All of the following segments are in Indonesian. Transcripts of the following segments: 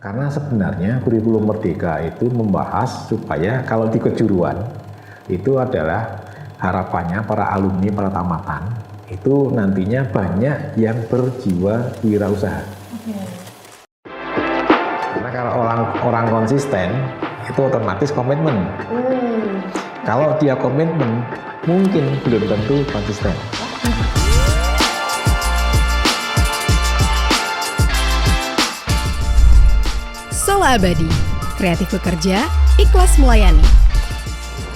Karena sebenarnya kurikulum Merdeka itu membahas supaya kalau di kejuruan itu adalah harapannya para alumni, para tamatan itu nantinya banyak yang berjiwa wirausaha. Karena kalau orang konsisten itu otomatis komitmen. Kalau dia komitmen mungkin belum tentu konsisten. Sola Abadi, kreatif bekerja, ikhlas melayani.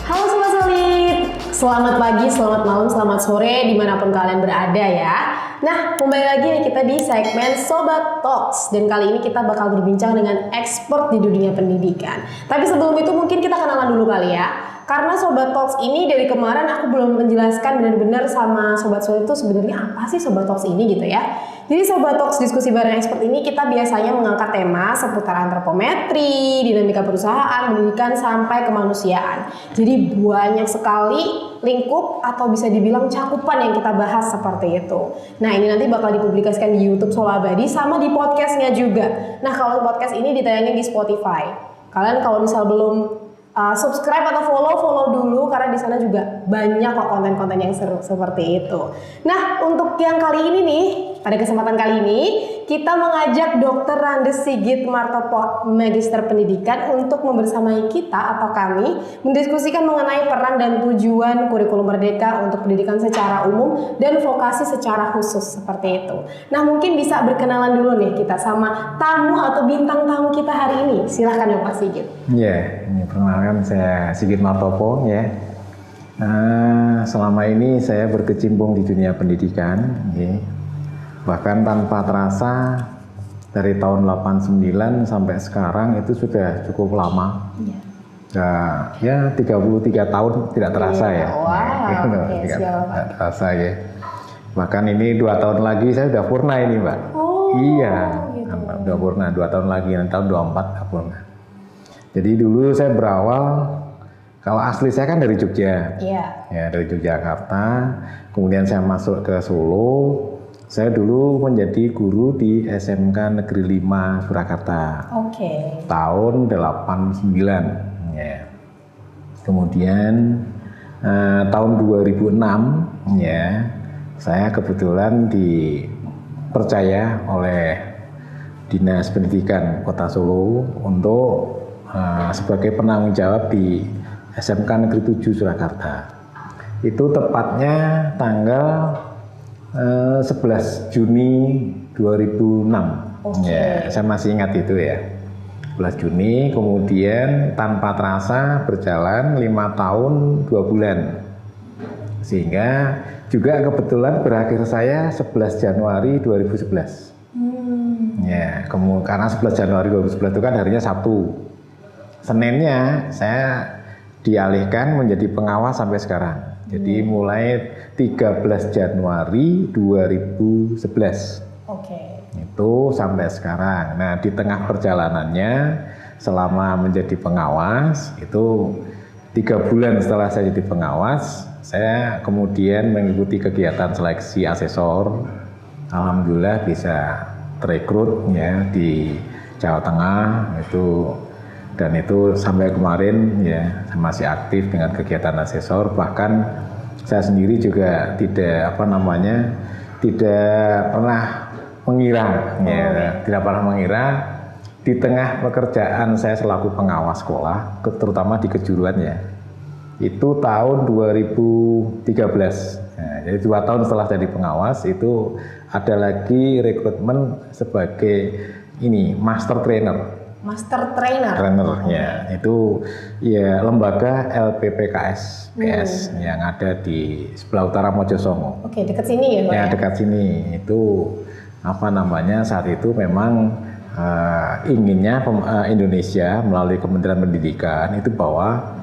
Halo Sobat Solid, selamat pagi, selamat malam, selamat sore dimanapun kalian berada ya. Nah, kembali lagi nih kita di segmen Sobat Talks. Dan kali ini kita bakal berbincang dengan expert di dunia pendidikan. Tapi sebelum itu mungkin kita kenalan dulu kali ya. Karena Sobat Talks ini dari kemarin aku belum menjelaskan benar-benar sama Sobat Solid itu sebenarnya apa sih Sobat Talks ini gitu ya. Jadi Sobat Talks diskusi bareng expert ini kita biasanya mengangkat tema seputar antropometri, dinamika perusahaan, pendidikan sampai kemanusiaan. Jadi banyak sekali lingkup atau bisa dibilang cakupan yang kita bahas seperti itu. Nah ini nanti bakal dipublikasikan di YouTube Sola Abadi sama di podcastnya juga. Nah kalau podcast ini ditayangin di Spotify. Kalian kalau misal belum subscribe atau follow dulu karena di sana juga banyak kok konten-konten yang seru seperti itu. Nah, untuk yang kali ini nih, pada kesempatan kali ini kita mengajak Dr. Randes Sigit Martopo, Magister Pendidikan untuk membersamai kita atau kami mendiskusikan mengenai peran dan tujuan kurikulum Merdeka untuk pendidikan secara umum dan vokasi secara khusus seperti itu. Nah, mungkin bisa berkenalan dulu nih kita sama tamu atau bintang tamu kita hari ini. Silahkan ya Pak Sigit. Iya, ini perkenalkan saya Sigit Martopo ya. Selama ini saya berkecimpung di dunia pendidikan, ya. Bahkan tanpa terasa dari tahun 89 sampai sekarang itu sudah cukup lama. Ya 33 tahun tidak terasa ya. Tidak terasa ya. Bahkan ini 2 tahun lagi saya sudah purna ini Mbak. Iya, gitu. Udah purna 2 tahun lagi, nanti tahun 24 udah purna. Jadi dulu saya berawal, kalau asli saya kan dari Jogja, ya dari Yogyakarta. Kemudian saya masuk ke Solo. Saya dulu menjadi guru di SMK Negeri 5 Surakarta. Tahun 89. Ya. Kemudian tahun 2006, ya, saya kebetulan dipercaya oleh Dinas Pendidikan Kota Solo untuk sebagai penanggung jawab di SMK Negeri 7 Surakarta. Itu tepatnya tanggal 11 Juni 2006. Ya, saya masih ingat itu ya. 11 Juni, kemudian tanpa terasa berjalan 5 tahun 2 bulan. Sehingga juga kebetulan berakhir saya 11 Januari 2011. Ya, karena 11 Januari 2011 itu kan harinya Sabtu. Seninnya saya dialihkan menjadi pengawas sampai sekarang. Jadi mulai 13 Januari 2011. Itu sampai sekarang. Nah, di tengah perjalanannya selama menjadi pengawas itu 3 bulan setelah saya jadi pengawas, saya kemudian mengikuti kegiatan seleksi asesor. Alhamdulillah bisa terekrut ya di Jawa Tengah itu. Dan itu sampai kemarin ya saya masih aktif dengan kegiatan asesor. Bahkan saya sendiri juga tidak pernah mengira, tidak pernah mengira di tengah pekerjaan saya selaku pengawas sekolah, terutama di kejuruan ya. Itu tahun 2013. Nah, jadi 2 tahun setelah jadi pengawas itu ada lagi rekrutmen sebagai master trainer. Ya, itu ya lembaga LPPKS yang ada di sebelah utara Mojosongo. Dekat sini ya Pak? Ya, dekat sini. Itu saat itu memang inginnya Indonesia melalui Kementerian Pendidikan itu bahwa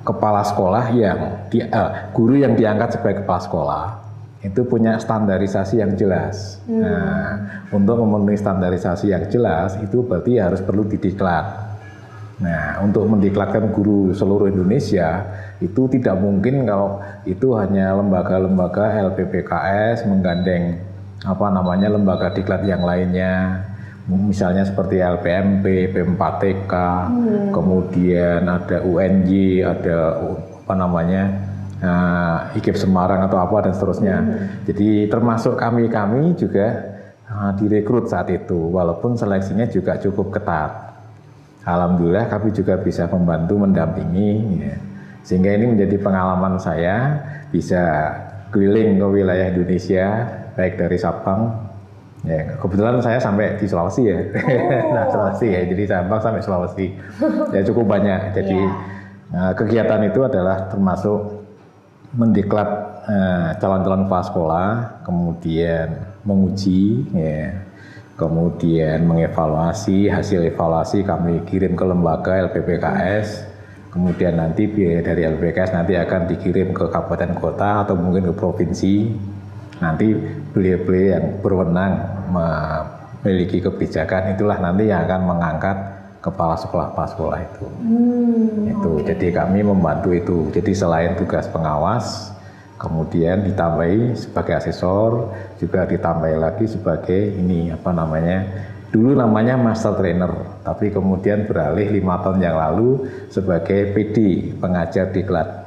kepala sekolah guru yang diangkat sebagai kepala sekolah itu punya standarisasi yang jelas. Nah, untuk memenuhi standarisasi yang jelas itu berarti harus perlu didiklat. Nah, untuk mendiklatkan guru seluruh Indonesia itu tidak mungkin kalau itu hanya lembaga-lembaga LPPKS menggandeng lembaga diklat yang lainnya. Misalnya seperti LPMP, P4TK, kemudian ada UNJ, ada apa namanya IKIP Semarang atau apa dan seterusnya. Jadi termasuk kami juga direkrut saat itu, walaupun seleksinya juga cukup ketat. Alhamdulillah kami juga bisa membantu mendampingi, ya. Sehingga ini menjadi pengalaman saya bisa keliling ke wilayah Indonesia, baik dari Sabang, ya, kebetulan saya sampai di Sulawesi ya, nah Sulawesi ya, jadi Sabang sampai Sulawesi, ya cukup banyak. Jadi kegiatan itu adalah termasuk mendiklat calon-calon kepala sekolah, kemudian menguji, ya. Kemudian mengevaluasi, hasil evaluasi kami kirim ke lembaga LPPKS, kemudian nanti dari LPPKS nanti akan dikirim ke kabupaten kota atau mungkin ke provinsi. Nanti beliau-beliau yang berwenang memiliki kebijakan itulah nanti yang akan mengangkat kepala sekolah itu. Jadi kami membantu itu. Jadi selain tugas pengawas, kemudian ditambahi sebagai asesor, juga ditambahi lagi sebagai dulu namanya master trainer, tapi kemudian beralih 5 tahun yang lalu sebagai PD, pengajar diklat.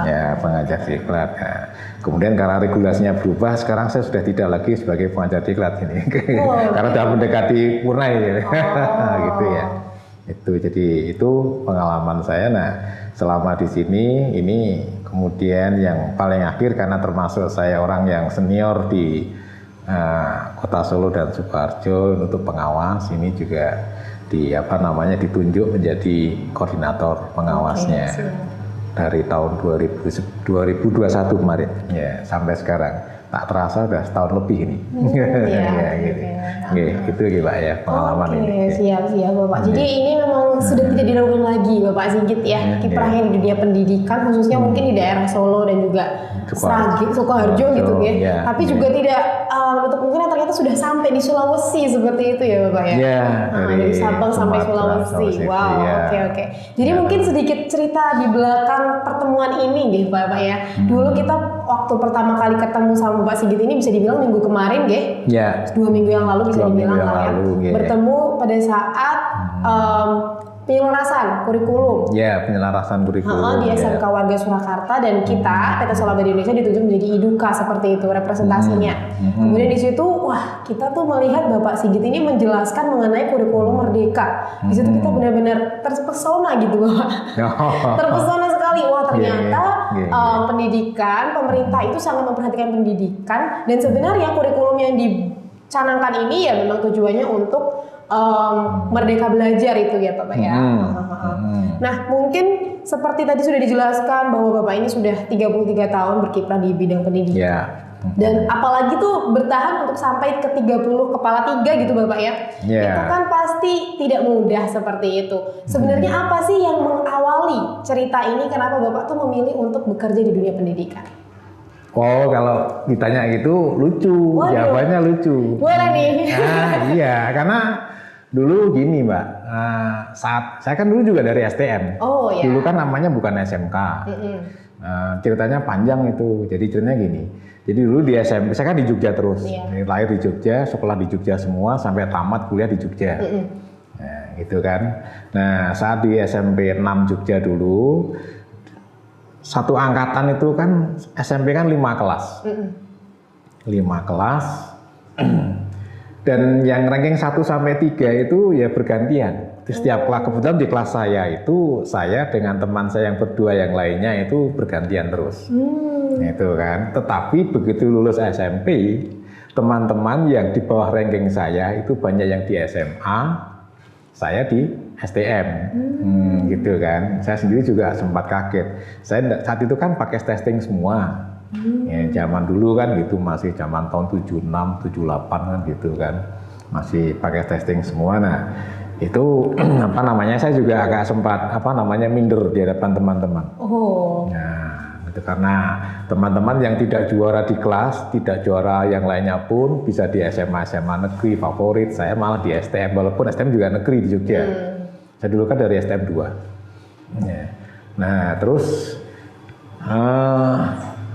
Ya, pengajar diklat. Nah, kemudian karena regulasinya berubah, sekarang saya sudah tidak lagi sebagai pengajar diklat ini, karena sudah mendekati purna ini, gitu ya. Jadi itu pengalaman saya. Nah, selama di sini ini. Kemudian yang paling akhir karena termasuk saya orang yang senior di Kota Solo dan Sukoharjo untuk pengawas, ini juga ditunjuk menjadi koordinator pengawasnya dari tahun 2021 kemarin ya sampai sekarang. Tak terasa udah setahun lebih ini. Gitu Pak ya pengalaman ini. Siap Bapak. Jadi ini memang sudah tidak diragukan lagi Bapak Sigit ya, kiprahnya di dunia pendidikan khususnya mungkin di daerah Solo dan juga Sragen, Sukoharjo gitu ya. Tapi juga tidak menutup kemungkinan ternyata sudah sampai di Sulawesi seperti itu ya Bapak ya. Dari Sabang sampai Sulawesi. Wow, oke. Jadi mungkin sedikit cerita di belakang pertemuan ini deh Bapak ya. Dulu kita waktu pertama kali ketemu sama Bapak Sigit ini bisa dibilang minggu kemarin ya. 2 minggu yang lalu bisa dibilang lah ya. Bertemu pada saat penyelarasan kurikulum. Ya, penyelarasan kurikulum. Di SMK Warga Surakarta dan kita PT Solar Abadi Indonesia ditunjuk menjadi IDUKA seperti itu representasinya. Kemudian di situ kita tuh melihat Bapak Sigit ini menjelaskan mengenai kurikulum Merdeka. Di situ kita benar-benar terpesona gitu Bapak. Terpesona sekali. Ternyata pendidikan, pemerintah itu sangat memperhatikan pendidikan dan sebenarnya kurikulum yang dicanangkan ini ya memang tujuannya untuk merdeka belajar itu ya Bapak ya. Nah mungkin seperti tadi sudah dijelaskan bahwa Bapak ini sudah 33 tahun berkiprah di bidang pendidikan. Dan apalagi tuh bertahan untuk sampai ke 30 kepala 3 gitu Bapak ya. Itu kan pasti tidak mudah seperti itu. Sebenarnya apa sih yang mengawali cerita ini, kenapa Bapak tuh memilih untuk bekerja di dunia pendidikan? Kalau ditanya gitu lucu, jawabannya lucu. Boleh nih. Iya, karena dulu gini Mbak, saat saya kan dulu juga dari STM. Dulu kan namanya bukan SMK. Ceritanya panjang itu. Jadi ceritanya gini. Jadi dulu di SMP, saya kan di Jogja terus. Lahir di Jogja, sekolah di Jogja semua sampai tamat kuliah di Jogja. Nah, gitu kan. Nah, saat di SMP 6 Jogja dulu, satu angkatan itu kan SMP kan 5 kelas. 5 kelas. Dan yang ranking 1 sampai 3 itu ya bergantian. Di setiap kelas, kebetulan di kelas saya itu saya dengan teman saya yang berdua yang lainnya itu bergantian terus. Itu kan. Tetapi begitu lulus SMP, teman-teman yang di bawah ranking saya itu banyak yang di SMA, saya di STM. Gitu kan. Saya sendiri juga sempat kaget. Saya saat itu kan pakai testing semua. Ya, zaman dulu kan gitu, masih zaman tahun 76, 78 kan gitu kan, masih pakai testing semua. Nah itu saya juga agak sempat minder di hadapan teman-teman. Nah itu karena teman-teman yang tidak juara di kelas, tidak juara yang lainnya pun bisa di SMA negeri favorit, saya malah di STM, walaupun STM juga negeri di Jogja. Saya dulu kan dari STM 2. Nah terus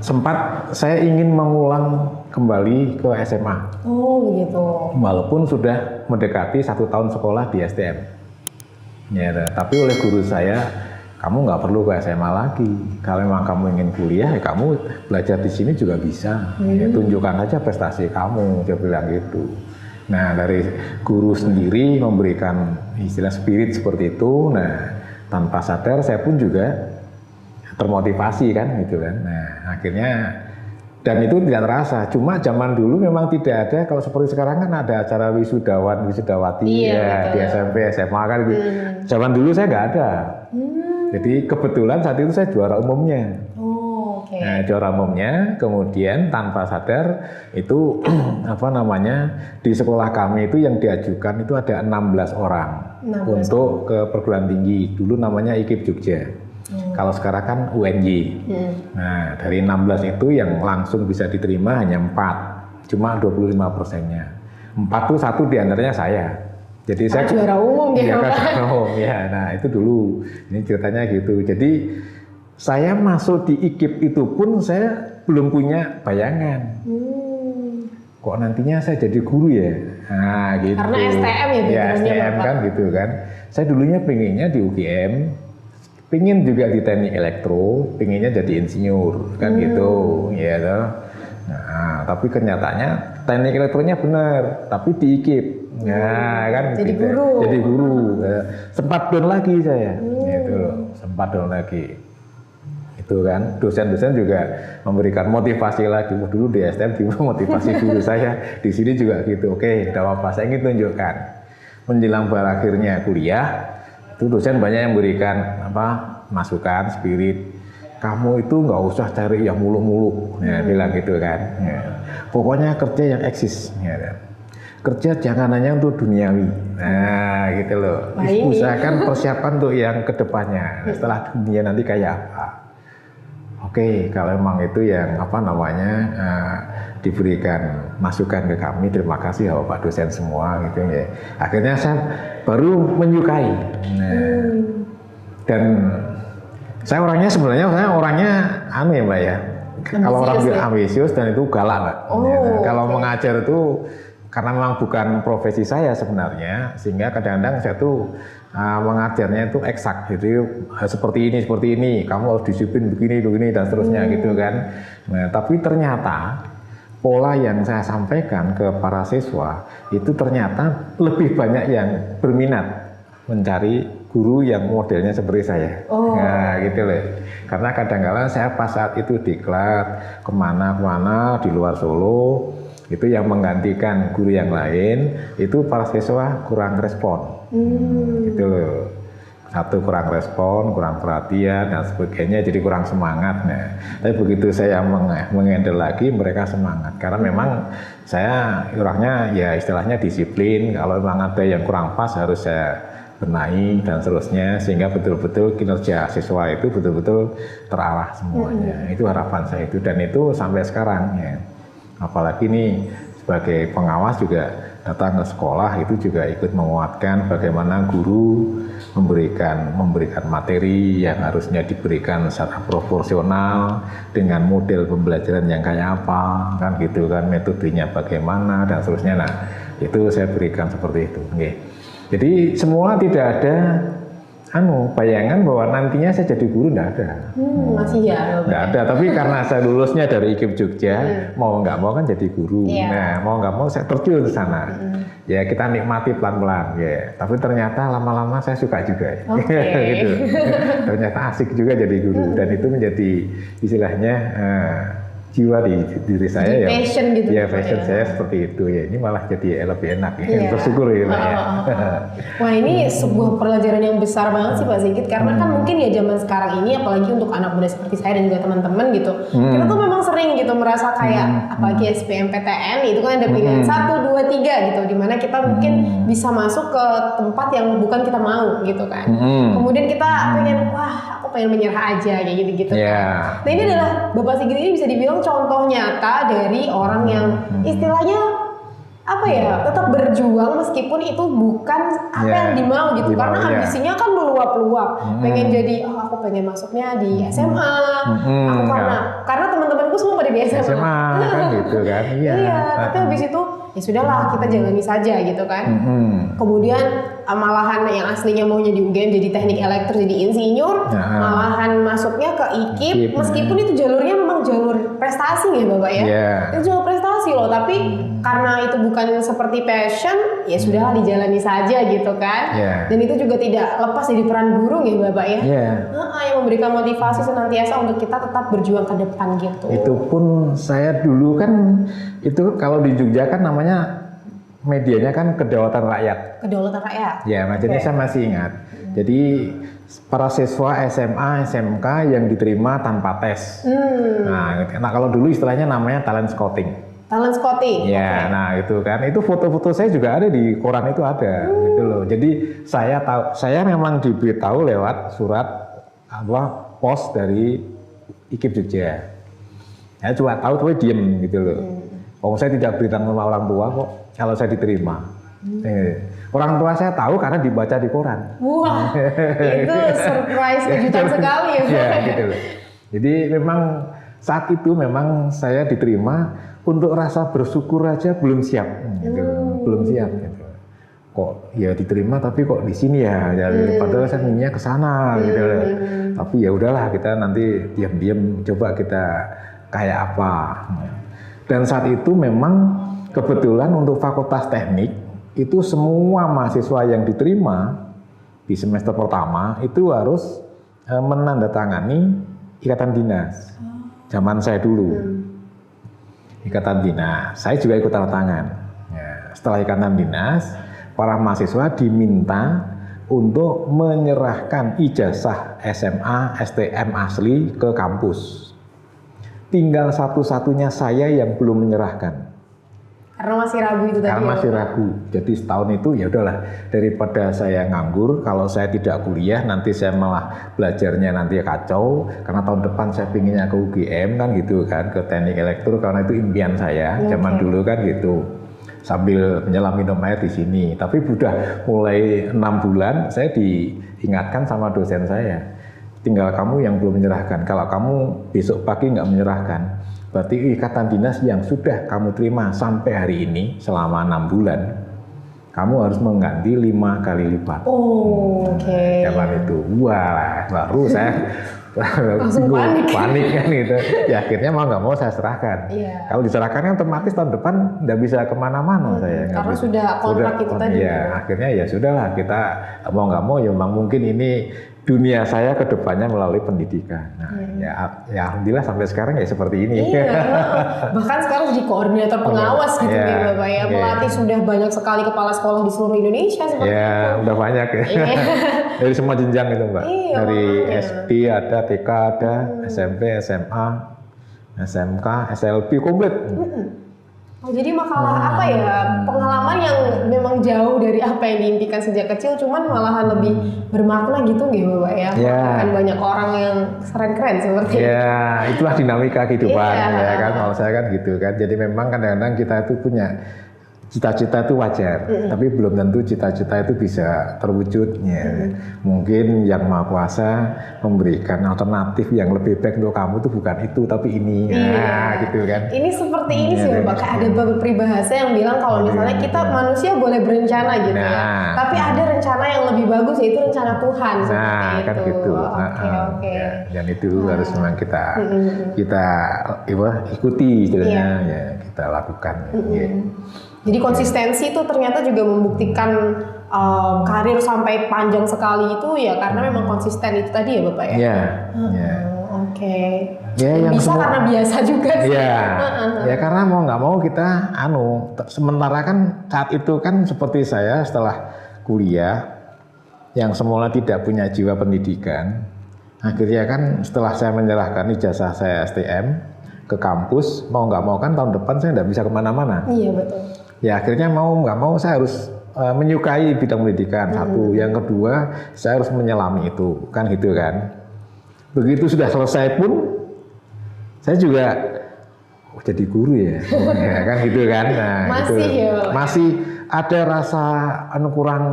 sempat saya ingin mengulang kembali ke SMA. Begitu. Walaupun sudah mendekati 1 tahun sekolah di STM. Ya, tapi oleh guru saya, kamu nggak perlu ke SMA lagi. Kalau memang kamu ingin kuliah, ya kamu belajar di sini juga bisa. Ya, tunjukkan aja prestasi kamu, dia bilang gitu. Nah, dari guru sendiri memberikan istilah spirit seperti itu. Nah, tanpa sadar saya pun juga termotivasi kan gitu kan. Nah, akhirnya dan itu tidak terasa. Cuma zaman dulu memang tidak ada, kalau seperti sekarang kan ada acara wisudawan, wisudawati ya, di SMP, SMA kan gitu. Zaman dulu saya nggak ada. Jadi kebetulan saat itu saya juara umumnya. Nah, juara umumnya, kemudian tanpa sadar itu apa namanya, di sekolah kami itu yang diajukan itu ada 16 orang untuk ke perguruan tinggi. Dulu namanya IKIP Jogja. Kalau sekarang kan UNY. Nah, dari 16 itu yang langsung bisa diterima hanya 4, cuma 25%-nya. 4 tuh 1 diantaranya saya. Jadi saya juara umum ya, juara umum ya. Nah, itu dulu. Ini ceritanya gitu. Jadi saya masuk di IKIP itu pun saya belum punya bayangan. Kok nantinya saya jadi guru ya? Nah, gitu. Karena STM ya, ya STM kan gitu kan. Saya dulunya pengennya di UGM. Pingin juga di teknik elektro, pinginnya jadi insinyur, kan gitu, ya toh. Nah, tapi kenyataannya teknik elektronya benar, tapi di IKIP, nah kan jadi gitu. guru. Jadi guru, sempat down lagi saya, itu sempat down lagi. Itu kan, dosen-dosen juga memberikan motivasi lagi. Dulu di STM juga motivasi guru saya, di sini juga gitu. Oke, tidak apa-apa, saya ingin tunjukkan. Menjelang berakhirnya kuliah, itu dosen banyak yang berikan masukan, spirit. Kamu itu nggak usah cari yang muluk-muluk, ya, bilang gitu kan. Ya. Pokoknya kerja yang eksis. Ya. Kerja jangan hanya untuk duniawi. Nah, gitu loh. Usahakan persiapan untuk yang kedepannya. Setelah dunia nanti kayak apa? Oke, kalau memang itu yang diberikan masukan ke kami, terima kasih Bapak dosen semua gitu ya. Akhirnya saya baru menyukai. Nah, dan saya orangnya sebenarnya ya Mbak ya. Kalau orang ambisius dan itu galak Mbak. Kalau mengajar itu karena memang bukan profesi saya sebenarnya, sehingga kadang-kadang saya tuh mengajarnya itu eksak, jadi seperti ini, kamu harus disiplin begini dan seterusnya gitu kan. Nah, tapi ternyata pola yang saya sampaikan ke para siswa itu ternyata lebih banyak yang berminat mencari guru yang modelnya seperti saya. Nah, gitu loh. Karena kadang-kadang saya pas saat itu diklat kemana-mana di luar Solo, itu yang menggantikan guru yang lain, itu para siswa kurang respon. Gitu loh. Satu, kurang respon, kurang perhatian dan sebagainya, jadi kurang semangat. Nah, tapi begitu saya mengendal lagi, mereka semangat. Karena memang saya orangnya ya istilahnya disiplin. Kalau memang ada yang kurang pas harus saya benahi dan seterusnya, sehingga betul-betul kinerja siswa itu betul-betul terarah semuanya. Itu harapan saya itu, dan itu sampai sekarang ya. Apalagi nih sebagai pengawas juga datang ke sekolah itu juga ikut menguatkan bagaimana guru memberikan materi yang harusnya diberikan secara proporsional dengan model pembelajaran yang kayak apa, kan gitu kan, metodenya bagaimana dan seterusnya. Nah, itu saya berikan seperti itu. Okay. Jadi semua tidak ada bayangan bahwa nantinya saya jadi guru, enggak ada. Masih ya? Enggak ada, tapi karena saya lulusnya dari IKIP Jogja, mau nggak mau kan jadi guru. Nah, mau nggak mau saya terjun ke sana. Ya kita nikmati pelan-pelan ya. Tapi ternyata lama-lama saya suka juga. Gitu. Ternyata asik juga jadi guru, dan itu menjadi istilahnya jiwa di diri saya ya. Passion gitu. Ya, passion saya seperti itu ya. Ini malah jadi lebih enak ya. Bersyukur ya. Wah, ini sebuah pelajaran yang besar banget sih Pak Sigit, karena kan mungkin ya zaman sekarang ini, apalagi untuk anak muda seperti saya dan juga teman-teman gitu, kita tuh memang sering gitu merasa kayak apalagi SBMPTN itu kan ada pilihan 1, 2, 3 gitu, dimana kita mungkin bisa masuk ke tempat yang bukan kita mau gitu kan. Kemudian kita pengen, aku pengen menyerah aja kayak gitu-gitu. Nah, ini adalah Bapak Sigit ini bisa dibilang contoh nyata dari orang yang istilahnya tetap berjuang meskipun itu bukan apa yang dimau gitu, karena ambisinya kan meluap-luap, pengen jadi aku pengen masuknya di SMA, aku karena teman-temanku semua pada di SMA kan gitu kan. Iya, tapi habis itu ya sudahlah kita jalani saja gitu kan. Kemudian malahan yang aslinya maunya di UGM jadi teknik elektro jadi insinyur, malahan masuknya ke IKIP, meskipun itu jalurnya memang jalur prestasi ya Bapak ya. Itu jalur prestasi loh, tapi karena itu bukan seperti passion, ya sudahlah dijalani saja gitu kan. Dan itu juga tidak lepas dari peran guru ya Bapak ya. Yang memberikan motivasi senantiasa untuk kita tetap berjuang ke depan gitu. Itu pun saya dulu kan, itu kalau di Jogja kan namanya medianya kan Kedaulatan Rakyat. Kedaulatan Rakyat. Ya, makanya saya masih ingat. Jadi para siswa SMA, SMK yang diterima tanpa tes. Nah, kalau dulu istilahnya namanya talent scouting. Talent scouting. Ya, nah itu kan, itu foto-foto saya juga ada di koran itu ada, gitu loh. Jadi saya tahu, saya memang diberitahu lewat surat pos dari IKIP Jogja. Saya cuma tahu tapi diem gitu loh. Saya tidak beritahu sama orang tua kok kalau saya diterima. Orang tua saya tahu karena dibaca di koran. Wah, itu surprise kejutan sekali ya. Ya, gitu loh. Jadi memang saat itu memang saya diterima, untuk rasa bersyukur aja belum siap, gitu. Belum siap. Gitu. Kok ya diterima tapi kok di sini ya, padahal saya inginnya ke sana, gitu loh. Tapi ya udahlah, kita nanti diam-diam coba kita kayak apa. Dan saat itu memang kebetulan untuk Fakultas Teknik itu semua mahasiswa yang diterima di semester pertama itu harus menandatangani ikatan dinas. Zaman saya dulu ikatan dinas, saya juga ikut tanda tangan. Ya, setelah ikatan dinas, para mahasiswa diminta untuk menyerahkan ijazah SMA, STM asli ke kampus. Tinggal satu-satunya saya yang belum menyerahkan. Karena masih ragu itu tadi. Karena masih ragu. Jadi setahun itu ya udahlah, daripada saya nganggur, kalau saya tidak kuliah nanti saya malah belajarnya nanti kacau. Karena tahun depan saya pinginnya ke UGM kan gitu kan, ke teknik elektro karena itu impian saya zaman dulu kan gitu. Sambil menyelam minum air di sini. Tapi udah mulai 6 bulan saya diingatkan sama dosen saya. Tinggal kamu yang belum menyerahkan. Kalau kamu besok pagi nggak menyerahkan, berarti ikatan dinas yang sudah kamu terima sampai hari ini selama 6 bulan, kamu harus mengganti 5 kali lipat. Zaman itu, wah, baru saya langsung panik kan gitu. Ya akhirnya mau nggak mau saya serahkan. Kalau diserahkan kan otomatis tahun depan nggak bisa kemana-mana saya. Karena sudah kontrak itu tadi. Ya akhirnya ya sudahlah, kita mau nggak mau ya memang mungkin ini dunia saya ke depannya melalui pendidikan. Nah, ya alhamdulillah sampai sekarang ya seperti ini. Bahkan sekarang jadi koordinator pengawas gitu ya Bapak ya. Melatih sudah banyak sekali kepala sekolah di seluruh Indonesia seperti itu. Udah banyak ya. Dari semua jenjang itu Mbak. Dari SD ada, TK ada, SMP, SMA, SMK, SLB komplit. Jadi makalah apa ya, pengalaman yang memang jauh dari apa yang diimpikan sejak kecil, cuman malahan lebih bermakna gitu nggih Bapak ya. Kan banyak orang yang keren-keren seperti itu. Ya, itulah dinamika kehidupan ya kan, kalau saya kan gitu kan. Jadi memang kadang-kadang kita itu punya cita-cita itu wajar, tapi belum tentu cita-cita itu bisa terwujud. Mungkin yang Maha Kuasa memberikan alternatif yang lebih baik untuk kamu itu bukan itu, tapi ini. Nah, gitu kan. Ini seperti ini sih Bapak, ada beberapa peribahasa yang bilang kalau misalnya kita manusia boleh berencana gitu ya, tapi ada rencana yang lebih bagus yaitu rencana Tuhan. Kan gitu. Dan itu harus memang kita ikuti istilahnya, ya kita lakukan. Jadi konsistensi itu ternyata juga membuktikan karir sampai panjang sekali itu ya karena memang konsisten itu tadi ya Bapak ya. Yang bisa karena biasa juga sih. Ya karena mau nggak mau kita sementara kan saat itu kan seperti saya setelah kuliah yang semula tidak punya jiwa pendidikan, akhirnya kan setelah saya menyerahkan ijazah saya STM ke kampus, mau nggak mau kan tahun depan saya nggak bisa kemana-mana. Iya betul. Ya akhirnya mau nggak mau saya harus menyukai bidang pendidikan. Satu, yang kedua saya harus menyelami itu, kan gitu kan. Begitu sudah selesai pun saya juga jadi guru ya, kan gitu kan. Nah, masih ada rasa kurang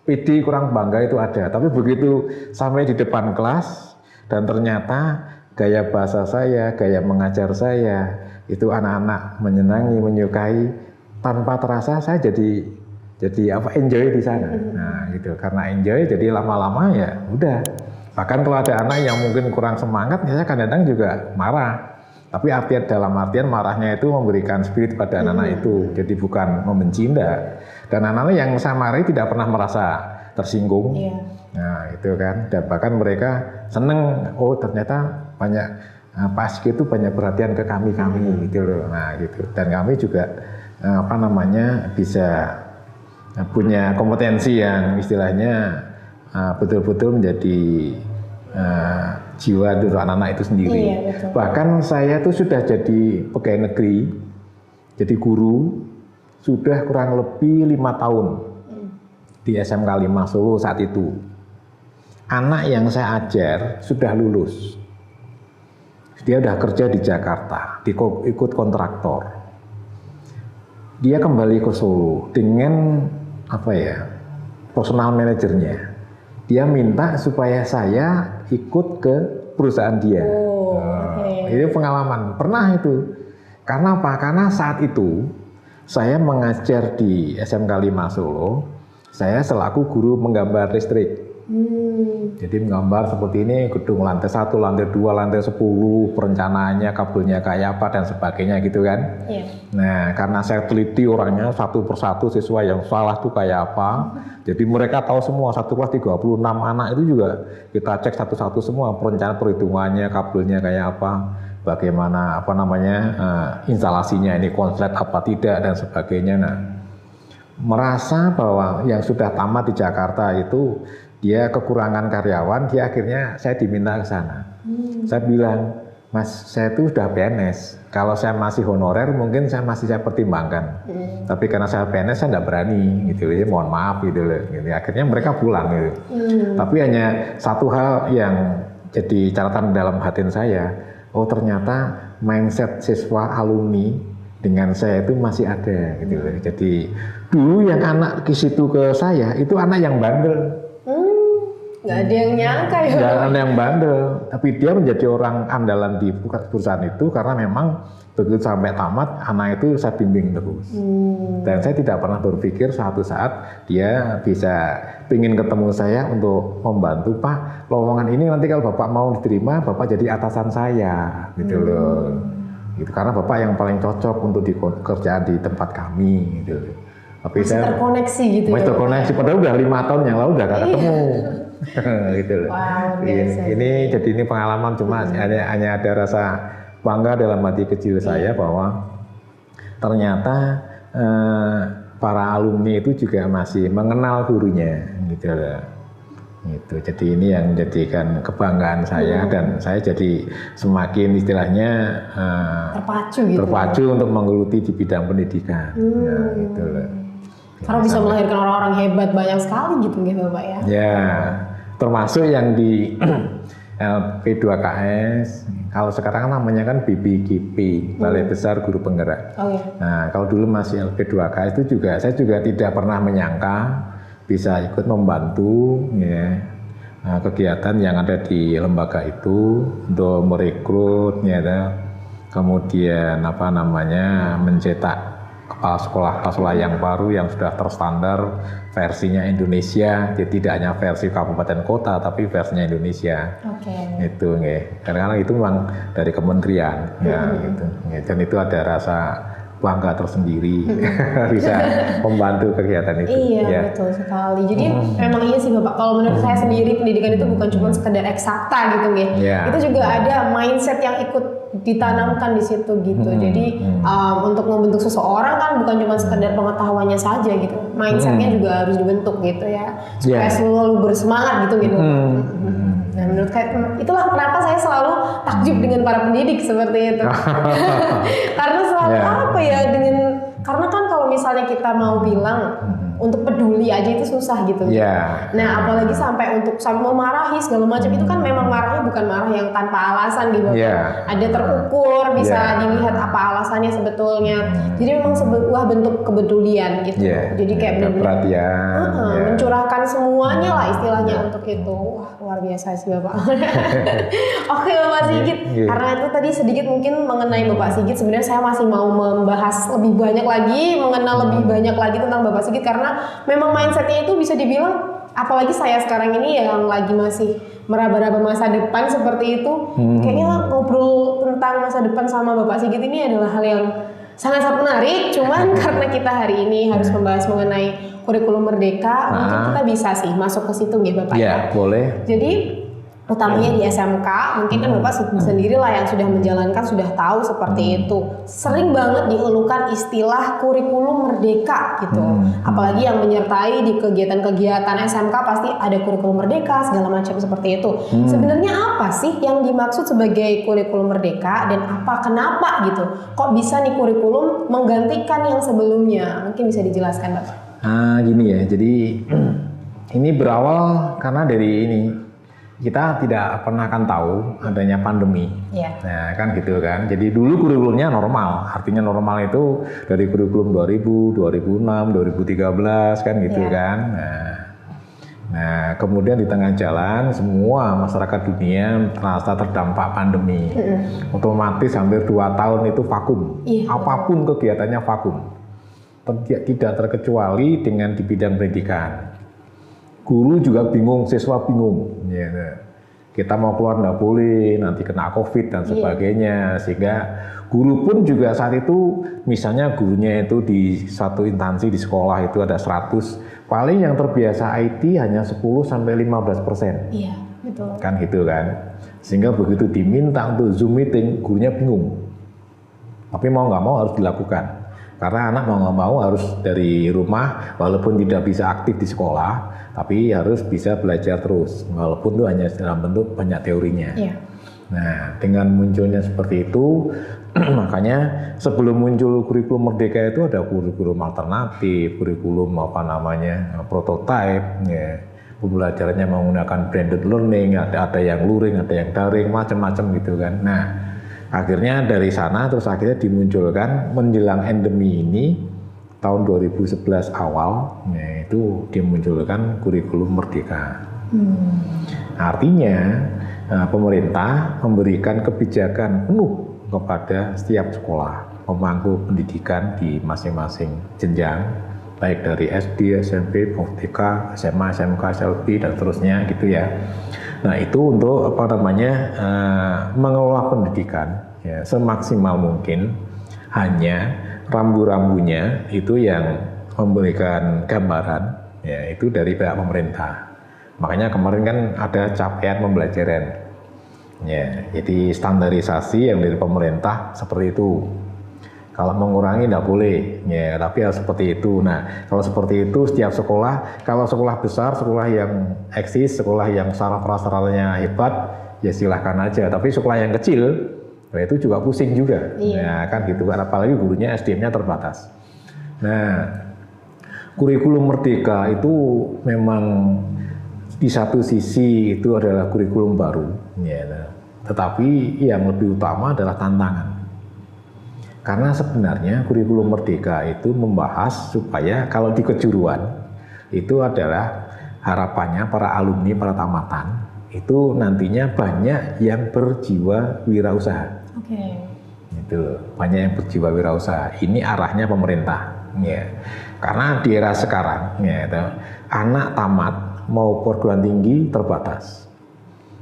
pede, kurang bangga itu ada. Tapi begitu sampai di depan kelas dan ternyata gaya bahasa saya, gaya mengajar saya itu anak-anak menyenangi, menyukai. tanpa terasa saya jadi enjoy di sana. Nah gitu, karena enjoy jadi lama-lama ya udah. Bahkan kalau ada anak yang mungkin kurang semangat, ya saya kadang-kadang juga marah. Tapi dalam artian marahnya itu memberikan spirit pada anak-anak itu, jadi bukan membenci, enggak. Dan anak-anak yang saya marahi tidak pernah merasa tersinggung. Nah itu kan, dan bahkan mereka seneng, oh ternyata banyak Pak Sigit itu banyak perhatian ke kami gitu loh. Nah gitu, dan kami juga bisa punya kompetensi yang istilahnya betul-betul menjadi jiwa untuk anak-anak itu sendiri. Bahkan saya tuh sudah jadi pegawai negeri, jadi guru sudah kurang lebih 5 tahun di SMK 5 Solo saat itu. Anak yang saya ajar sudah lulus, dia udah kerja di Jakarta, ikut kontraktor. Dia kembali ke Solo dengan personal manajernya. Dia minta supaya saya ikut ke perusahaan dia. Ini pengalaman, pernah itu. Karena apa? Karena saat itu saya mengajar di SMK 5 Solo, saya selaku guru menggambar listrik. Jadi menggambar seperti ini, gedung lantai 1, lantai 2, lantai 10, perencanaannya, kabelnya kayak apa dan sebagainya gitu kan. Nah karena saya teliti orangnya satu persatu siswa yang salah tuh kayak apa. Jadi mereka tahu semua, satu kelas 36 anak itu juga kita cek satu-satu semua, perencanaan perhitungannya, kabelnya kayak apa, bagaimana instalasinya ini konslet apa tidak dan sebagainya. Nah merasa bahwa yang sudah tamat di Jakarta itu dia kekurangan karyawan, dia akhirnya saya diminta ke sana. Saya bilang, Mas, saya itu sudah PNS. Kalau saya masih honorer, mungkin saya pertimbangkan. Tapi karena saya PNS, saya tidak berani, gitu. Ya, mohon maaf, gitu loh. Gitu. Akhirnya mereka pulang, gitu. Tapi hanya satu hal yang jadi catatan dalam hati saya, oh ternyata mindset siswa alumni dengan saya itu masih ada, gitu loh. Jadi dulu yang anak ke situ ke saya itu anak yang bandel. Nggak ada yang nyangka ya. Nggak ada yang bandel, tapi dia menjadi orang andalan di perusahaan itu karena memang begitu sampai tamat anak itu saya bimbing terus. Dan saya tidak pernah berpikir suatu saat dia bisa ingin ketemu saya untuk membantu, Pak, lowongan ini nanti kalau Bapak mau diterima, Bapak jadi atasan saya, gitu loh. Gitu, karena Bapak yang paling cocok untuk kerjaan di tempat kami, gitu. Tapi masih terkoneksi gitu. Masih terkoneksi, padahal udah 5 tahun yang lalu udah gak ketemu. Gitu loh. Wow, biasa. Ini pengalaman, cuma hanya ada rasa bangga dalam hati kecil saya bahwa ternyata para alumni itu juga masih mengenal gurunya, gitu loh. Gitu. Jadi ini yang menjadikan kebanggaan saya dan saya jadi semakin istilahnya terpacu untuk menggeluti di bidang pendidikan. Ya, gitu loh. Karena bisa melahirkan orang-orang hebat banyak sekali gitu Bapak ya. Ya, termasuk yang di LP2KS, kalau sekarang namanya kan BBGP, Balai Besar Guru Penggerak. Nah, kalau dulu masih LP2KS itu saya juga tidak pernah menyangka bisa ikut membantu ya, kegiatan yang ada di lembaga itu untuk merekrut ya, kemudian mencetak kepala sekolah yang baru yang sudah terstandar versinya Indonesia, jadi tidak hanya versi kabupaten kota tapi versinya Indonesia. Itu karena itu memang dari kementerian ya gitu. Dan itu ada rasa bangga tersendiri bisa membantu kegiatan itu. Iya, betul sekali. Jadi memang iya sih Bapak, kalau menurut saya sendiri pendidikan itu bukan cuma sekedar eksakta gitu itu juga ada mindset yang ikut ditanamkan di situ gitu. Jadi untuk membentuk seseorang kan bukan cuma sekedar pengetahuannya saja gitu, mindsetnya juga harus dibentuk gitu ya, supaya selalu bersemangat gitu. Nah menurut saya itulah kenapa saya selalu takjub dengan para pendidik seperti itu. Karena selalu karena kan kalau misalnya kita mau bilang untuk peduli aja itu susah gitu. Nah apalagi sampai memarahi segala macam itu kan memang marahnya bukan marah yang tanpa alasan gitu. Ada terukur, bisa dilihat apa alasannya sebetulnya. Jadi memang sebuah bentuk kepedulian gitu. Jadi kayak benar-benar mencurahkan semuanya lah istilahnya untuk itu. Wah luar biasa sih Bapak. Oke Bapak Sigit, karena itu tadi sedikit mungkin mengenai Bapak Sigit, sebenarnya saya masih mau membahas lebih banyak lagi lagi, mengenal lebih banyak lagi tentang Bapak Sigit karena memang mindsetnya itu bisa dibilang, apalagi saya sekarang ini yang lagi masih meraba-raba masa depan seperti itu, kayaknya ngobrol tentang masa depan sama Bapak Sigit ini adalah hal yang sangat-sangat menarik. Cuman karena kita hari ini harus membahas mengenai kurikulum Merdeka, mungkin kita bisa sih masuk ke situ ya Bapak ya. Boleh. Jadi utamanya di SMK, mungkin kan Bapak sendiri lah yang sudah menjalankan, sudah tahu seperti itu. Sering banget dielukan istilah kurikulum merdeka gitu. Apalagi yang menyertai di kegiatan-kegiatan SMK pasti ada kurikulum merdeka, segala macam seperti itu. Sebenarnya apa sih yang dimaksud sebagai kurikulum merdeka dan kenapa gitu? Kok bisa nih kurikulum menggantikan yang sebelumnya? Mungkin bisa dijelaskan Bapak. Gini ya, jadi ini berawal karena dari ini. Kita tidak pernah akan tahu adanya pandemi, nah kan gitu kan. Jadi dulu kurikulumnya normal, artinya normal itu dari kurikulum 2000, 2006, 2013 kan gitu kan. Nah kemudian di tengah jalan semua masyarakat dunia terasa terdampak pandemi, otomatis hampir 2 tahun itu vakum, apapun kegiatannya vakum, tidak terkecuali dengan di bidang pendidikan. Guru juga bingung, siswa bingung. Kita mau keluar nggak boleh, nanti kena COVID dan sebagainya. Sehingga guru pun juga saat itu, misalnya gurunya itu di satu instansi di sekolah itu ada 100, paling yang terbiasa IT hanya 10-15%. Iya, betul. Kan gitu kan. Sehingga begitu diminta untuk Zoom meeting, gurunya bingung. Tapi mau nggak mau harus dilakukan. Karena anak mau nggak mau harus dari rumah, walaupun tidak bisa aktif di sekolah, tapi harus bisa belajar terus, walaupun itu hanya dalam bentuk banyak teorinya. Nah, dengan munculnya seperti itu, makanya sebelum muncul kurikulum Merdeka itu ada kurikulum alternatif, kurikulum prototype, pembelajarannya menggunakan blended learning, ada yang luring, ada yang daring, macam-macam gitu kan. Nah, akhirnya dari sana terus akhirnya dimunculkan menjelang endemi ini tahun 2011 awal, yaitu dimunculkan kurikulum Merdeka. Artinya pemerintah memberikan kebijakan penuh kepada setiap sekolah, pemangku pendidikan di masing-masing jenjang, baik dari SD, SMP, TK, SMA, SMK, SLB dan seterusnya gitu ya. Nah itu untuk mengelola pendidikan ya, semaksimal mungkin, hanya rambu-rambunya itu yang memberikan gambaran ya, itu dari pihak pemerintah. Makanya kemarin kan ada capaian pembelajaran ya, jadi standarisasi yang dari pemerintah seperti itu. Kalau mengurangi tidak boleh, ya, tapi harus seperti itu. Nah, kalau seperti itu setiap sekolah, kalau sekolah besar, sekolah yang eksis, sekolah yang saraf prasarannya hebat, ya silahkan aja. Tapi sekolah yang kecil, ya itu juga pusing juga, ya kan gitu. Apalagi gurunya SDM-nya terbatas. Nah, kurikulum Merdeka itu memang di satu sisi itu adalah kurikulum baru, ya, tetapi yang lebih utama adalah tantangan. Karena sebenarnya kurikulum Merdeka itu membahas supaya kalau di kejuruan itu adalah harapannya para alumni, para tamatan itu nantinya banyak yang berjiwa wirausaha. Itu banyak yang berjiwa wirausaha. Ini arahnya pemerintah. Ya. Karena di era sekarang, ya, anak tamat mau perguruan tinggi terbatas.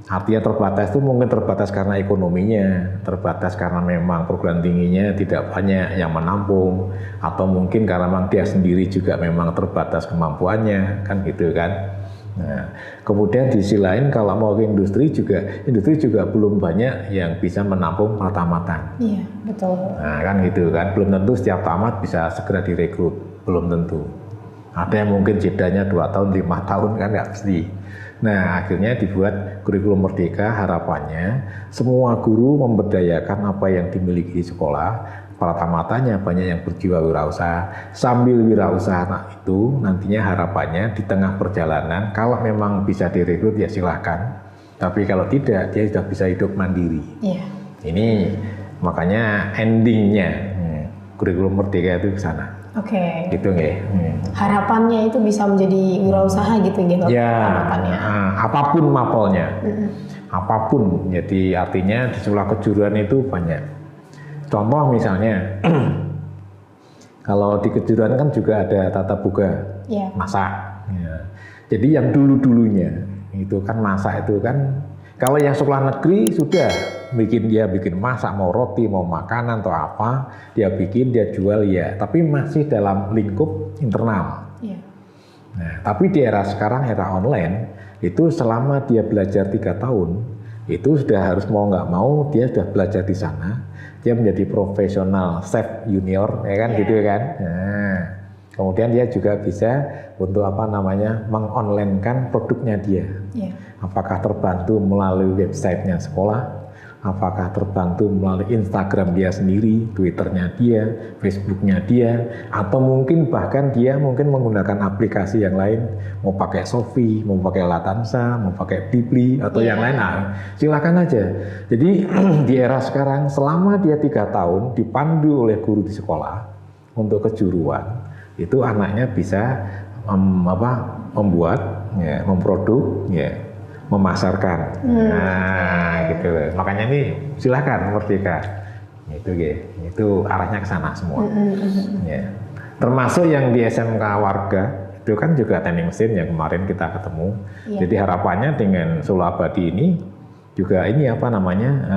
Artinya terbatas itu mungkin terbatas karena ekonominya, terbatas karena memang perguruan tingginya tidak banyak yang menampung, atau mungkin karena memang dia sendiri juga memang terbatas kemampuannya, kan gitu kan. Nah, kemudian di sisi lain kalau mau ke industri juga belum banyak yang bisa menampung tamatan. Iya, betul. Nah, kan gitu kan, belum tentu setiap tamat bisa segera direkrut, belum tentu. Ada yang mungkin jedanya 2 tahun, 5 tahun kan nggak mesti. Nah, akhirnya dibuat kurikulum Merdeka, harapannya semua guru memberdayakan apa yang dimiliki di sekolah, para tamatannya banyak yang berjiwa wirausaha. Sambil wirausaha itu nantinya harapannya di tengah perjalanan, kalau memang bisa direkrut ya silahkan. Tapi kalau tidak, dia sudah bisa hidup mandiri. Ini makanya endingnya kurikulum Merdeka itu ke sana. Gitu nggih. Harapannya itu bisa menjadi wirausaha gitu nggih Bapak? Ya, apapun mapolnya. Apapun. Jadi artinya di sekolah kejuruan itu banyak. Contoh misalnya Kalau di kejuruan kan juga ada tata boga, masak. Ya. Jadi yang dulu-dulunya itu kan masak itu kan, kalau yang sekolah negeri sudah bikin masak, mau roti, mau makanan atau apa, dia bikin, dia jual ya, tapi masih dalam lingkup internal. Nah, tapi di era sekarang, era online, itu selama dia belajar 3 tahun, itu sudah harus mau nggak mau dia sudah belajar di sana. Dia menjadi profesional chef junior, ya kan, gitu kan. Nah, kemudian dia juga bisa untuk mengonline-kan produknya dia. Apakah terbantu melalui websitenya sekolah, apakah terbantu melalui Instagram dia sendiri, Twitternya dia, Facebooknya dia, atau mungkin bahkan dia menggunakan aplikasi yang lain, mau pakai Shopee, mau pakai Latanza, mau pakai Bibli atau yang lain, nah, silakan aja. Jadi di era sekarang selama dia 3 tahun dipandu oleh guru di sekolah untuk kejuruan, itu anaknya bisa membuat, memproduk, memasarkan. Nah, gitu. Makanya ini silakan Merdeka. Itu arahnya ke sana semua. Ya. Termasuk yang di SMK Warga itu kan juga tanding mesin yang kemarin kita ketemu. Jadi harapannya dengan Solo Abadi ini juga ini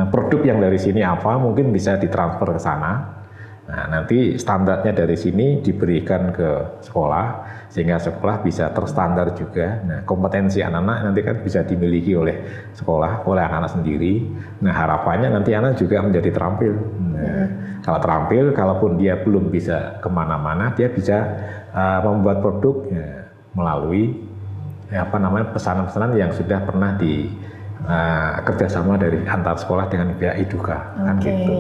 produk yang dari sini mungkin bisa ditransfer ke sana. Nah, nanti standarnya dari sini diberikan ke sekolah sehingga sekolah bisa terstandar juga. Nah, kompetensi anak-anak nanti kan bisa dimiliki oleh sekolah, oleh anak-anak sendiri. Nah, harapannya nanti anak juga menjadi terampil. Nah, kalau terampil, kalaupun dia belum bisa kemana-mana, dia bisa membuat produk melalui pesanan-pesanan yang sudah pernah di kerjasama dari antar sekolah dengan pihak Eduka, kan gitu.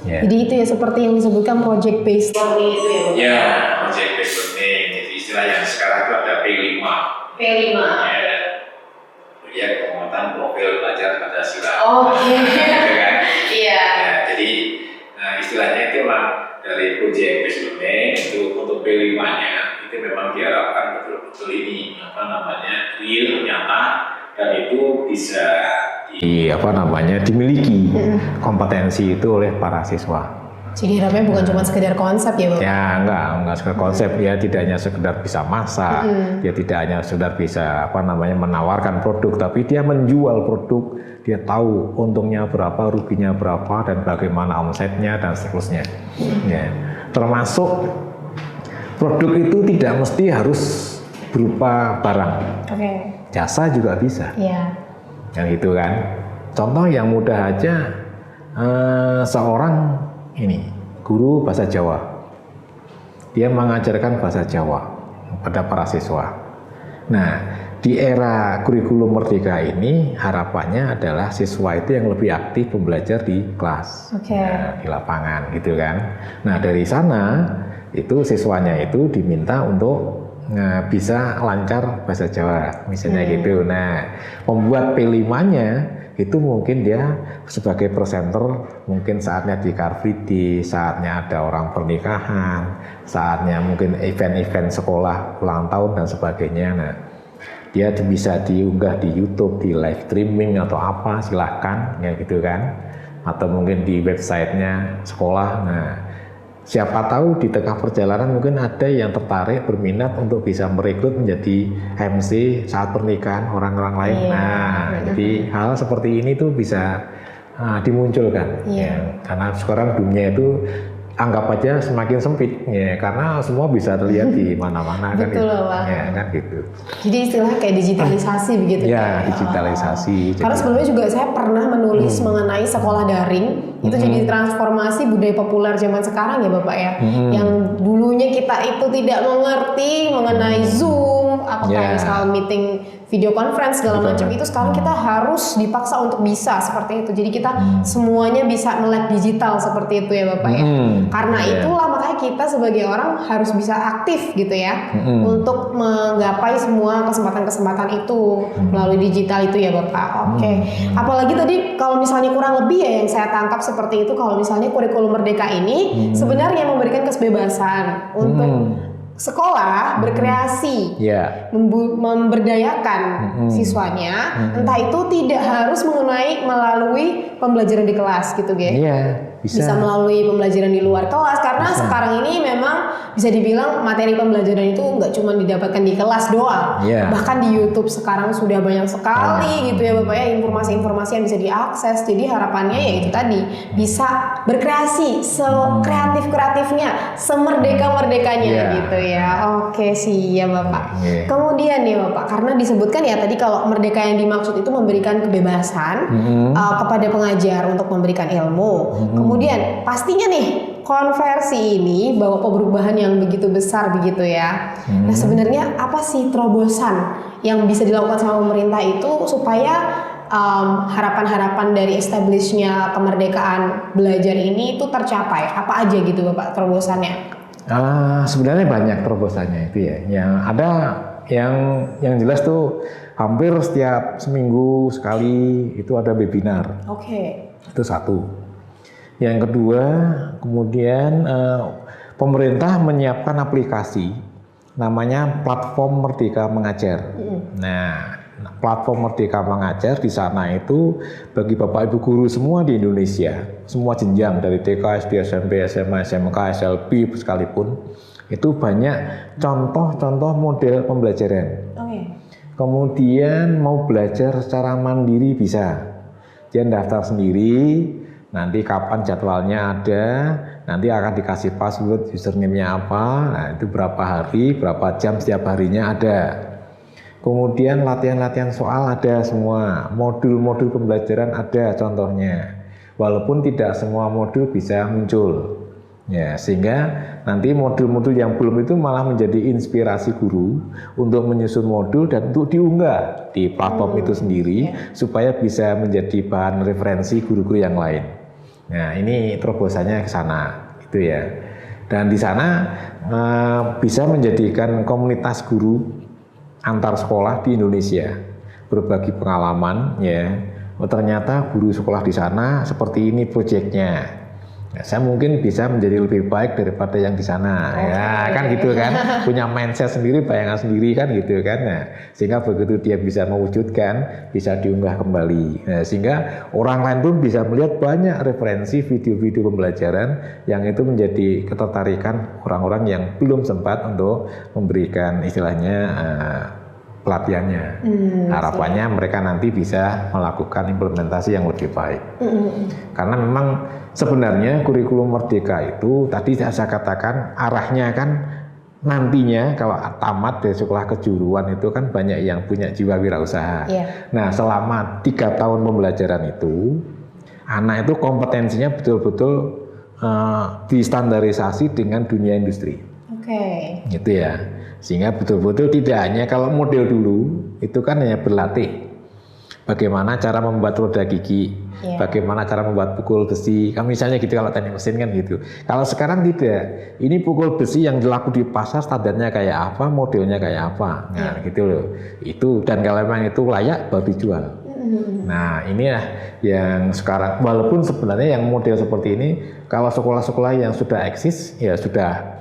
Jadi itu ya seperti yang disebutkan project based learning itu ya? Ya, project based learning. Jadi istilah yang sekarang itu ada P5. P5. Ya. Proyek penguatan profil belajar Pancasila. Iya. Jadi istilahnya itu memang dari project based learning itu untuk P5-nya itu memang diharapkan betul-betul ini real, nyata, dan itu bisa dimiliki kompetensi itu oleh para siswa. Jadi harapannya bukan cuma sekedar konsep ya, Bapak? Ya, enggak sekedar konsep. Ya, tidak hanya sekedar bisa masak, dia tidak hanya sekedar bisa menawarkan produk, tapi dia menjual produk, dia tahu untungnya berapa, ruginya berapa, dan bagaimana omsetnya dan seterusnya. Ya, termasuk produk itu tidak mesti harus berupa barang. Jasa juga bisa. Yang itu kan. Contoh yang mudah aja, seorang guru bahasa Jawa. Dia mengajarkan bahasa Jawa pada para siswa. Nah, di era kurikulum Merdeka ini harapannya adalah siswa itu yang lebih aktif belajar di kelas, di lapangan, gitu kan. Nah, dari sana itu siswanya itu diminta untuk bisa lancar bahasa Jawa, misalnya gitu. Nah, membuat P5-nya itu mungkin dia sebagai presenter, mungkin saatnya di Car Free Day, saatnya ada orang pernikahan, saatnya mungkin event-event sekolah, ulang tahun dan sebagainya. Nah, dia bisa diunggah di YouTube, di live streaming atau apa, silahkan, ya gitu kan. Atau mungkin di websitenya sekolah. Nah, siapa tahu di tengah perjalanan mungkin ada yang tertarik, berminat untuk bisa merekrut menjadi MC saat pernikahan orang-orang lain. Jadi hal seperti ini tuh bisa dimunculkan. Karena sekarang dunia itu anggap aja semakin sempit, karena semua bisa terlihat di mana-mana. Betul loh, Pak. Kan gitu. Jadi istilahnya kayak digitalisasi begitu. Digitalisasi. Karena sebelumnya juga saya pernah menulis mengenai sekolah daring. Itu jadi transformasi budaya populer zaman sekarang ya Bapak ya. Yang dulunya kita itu tidak mengerti mengenai Zoom, apakah misal meeting video conference segala macam, itu sekarang kita harus dipaksa untuk bisa seperti itu. Jadi kita semuanya bisa melek digital seperti itu ya Bapak ya. Karena itulah makanya kita sebagai orang harus bisa aktif gitu ya untuk menggapai semua kesempatan-kesempatan itu melalui digital itu ya Bapak. Apalagi tadi kalau misalnya kurang lebih ya yang saya tangkap seperti itu, kalau misalnya kurikulum Merdeka ini sebenarnya memberikan kebebasan untuk sekolah berkreasi, memberdayakan siswanya, entah itu tidak harus melalui pembelajaran di kelas gitu, Ge. Bisa melalui pembelajaran di luar kelas, karena sekarang ini memang bisa dibilang materi pembelajaran itu nggak cuma didapatkan di kelas doang, bahkan di YouTube sekarang sudah banyak sekali gitu ya Bapak ya, informasi-informasi yang bisa diakses. Jadi harapannya ya itu tadi, bisa berkreasi sekreatif-kreatifnya, semerdeka-merdekanya gitu ya. Oke sih ya Bapak. Kemudian nih Bapak, karena disebutkan ya tadi kalau merdeka yang dimaksud itu memberikan kebebasan kepada pengajar untuk memberikan ilmu. Kemudian pastinya nih konversi ini bawa perubahan yang begitu besar begitu ya. Nah sebenarnya apa sih terobosan yang bisa dilakukan sama pemerintah itu supaya harapan-harapan dari establishnya kemerdekaan belajar ini itu tercapai? Apa aja gitu Bapak terobosannya? Sebenarnya banyak terobosannya itu ya. Yang ada yang jelas tuh hampir setiap seminggu sekali itu ada webinar. Itu satu. Yang kedua, kemudian pemerintah menyiapkan aplikasi namanya Platform Merdeka Mengajar. Nah, Platform Merdeka Mengajar di sana itu bagi Bapak Ibu guru semua di Indonesia, semua jenjang dari TK, SD, SMP, SMA, SMK, SLB sekalipun, itu banyak contoh-contoh model pembelajaran. Kemudian mau belajar secara mandiri bisa, dia daftar sendiri. Nanti kapan jadwalnya ada, nanti akan dikasih password, username-nya apa, nah itu berapa hari, berapa jam setiap harinya ada. Kemudian latihan-latihan soal ada semua, modul-modul pembelajaran ada contohnya. Walaupun tidak semua modul bisa muncul. Ya, sehingga nanti modul-modul yang belum itu malah menjadi inspirasi guru untuk menyusun modul dan untuk diunggah di platform itu sendiri supaya bisa menjadi bahan referensi guru-guru yang lain. Nah, ini terobosannya ke sana, itu ya. Dan di sana bisa menjadikan komunitas guru antar sekolah di Indonesia, berbagi pengalaman, ya. Oh, ternyata guru sekolah di sana seperti ini proyeknya. Nah, saya mungkin bisa menjadi lebih baik daripada yang di sana, ya kan gitu kan, punya mindset sendiri, bayangan sendiri kan gitu kan. Nah, sehingga begitu dia bisa mewujudkan, bisa diunggah kembali. Nah, sehingga orang lain pun bisa melihat banyak referensi video-video pembelajaran yang itu menjadi ketertarikan orang-orang yang belum sempat untuk memberikan istilahnya pelatihannya. Harapannya mereka nanti bisa melakukan implementasi yang lebih baik. Karena memang sebenarnya kurikulum merdeka itu tadi saya katakan arahnya kan nantinya kalau tamat dari sekolah kejuruan itu kan banyak yang punya jiwa wirausaha. Nah, selama 3 tahun pembelajaran itu anak itu kompetensinya betul-betul distandarisasi dengan dunia industri. Gitu ya. Sehingga betul-betul tidak hanya kalau model dulu itu kan hanya berlatih bagaimana cara membuat roda gigi, bagaimana cara membuat pukul besi, kan misalnya gitu kalau teknik mesin kan gitu. Kalau sekarang tidak, ini pukul besi yang dilaku di pasar standarnya kayak apa, modelnya kayak apa, nah gitu loh. Itu dan kalau memang itu layak baru dijual. Nah inilah yang sekarang, walaupun sebenarnya yang model seperti ini kalau sekolah-sekolah yang sudah eksis ya sudah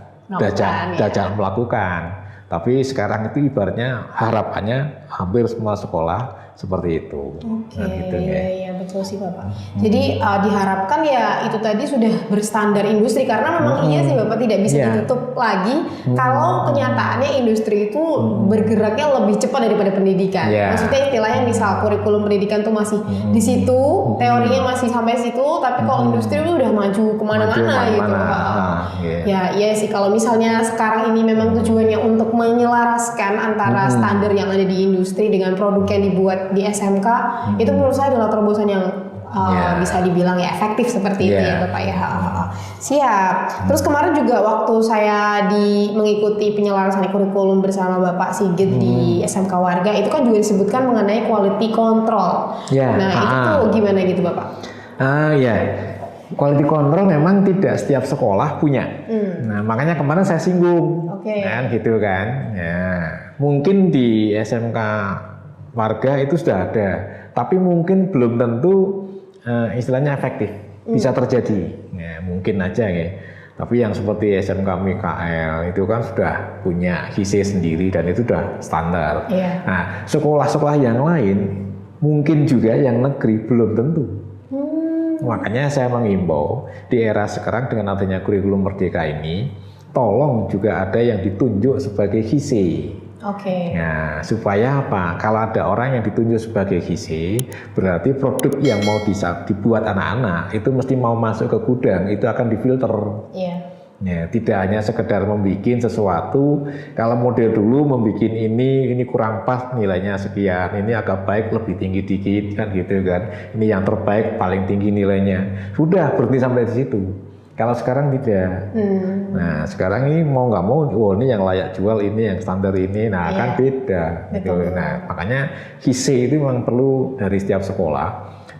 jarang melakukan. Tapi sekarang itu ibaratnya harapannya hampir semua sekolah seperti itu. Gitu, ya betul sih Bapak. Jadi diharapkan ya itu tadi sudah berstandar industri, karena memang iya sih Bapak tidak bisa ditutup lagi kalau kenyataannya industri itu bergeraknya lebih cepat daripada pendidikan. Maksudnya istilahnya misal kurikulum pendidikan tuh masih di situ, teorinya masih sampai situ, tapi kalau industri itu udah maju kemana-mana gitu. Ya iya sih, kalau misalnya sekarang ini memang tujuannya untuk menyelaraskan antara standar yang ada di industri dengan produk yang dibuat di SMK, itu menurut saya adalah terobosan yang bisa dibilang ya efektif seperti itu ya Bapak ya. Siap. Terus kemarin juga waktu saya mengikuti penyelarasan kurikulum bersama Bapak Sigit di SMK Warga, itu kan juga disebutkan mengenai quality control. Nah itu tuh gimana gitu Bapak? Quality control memang tidak setiap sekolah punya. Nah makanya kemarin saya singgung, kan gitu kan. Ya, mungkin di SMK Warga itu sudah ada, tapi mungkin belum tentu istilahnya efektif. Bisa terjadi, ya, mungkin aja ya. Tapi yang seperti SMK Mikael itu kan sudah punya HISE sendiri dan itu sudah standar. Nah, sekolah-sekolah yang lain mungkin juga yang negeri belum tentu. Makanya saya mengimbau di era sekarang dengan adanya kurikulum merdeka ini, tolong juga ada yang ditunjuk sebagai HISE. Nah, supaya apa? Kalau ada orang yang ditunjuk sebagai HISE, berarti produk yang mau dibuat anak-anak itu mesti mau masuk ke gudang, itu akan difilter. Ya, tidak hanya sekedar membuat sesuatu, kalau model dulu membuat ini kurang pas nilainya sekian, ini agak baik lebih tinggi dikit kan gitu kan. Ini yang terbaik paling tinggi nilainya. Sudah berhenti sampai di situ. Kalau sekarang tidak. Nah, sekarang ini mau nggak mau, ini yang layak jual, ini yang standar ini, nah kan beda. Gitu. Nah, makanya HISE itu memang perlu dari setiap sekolah.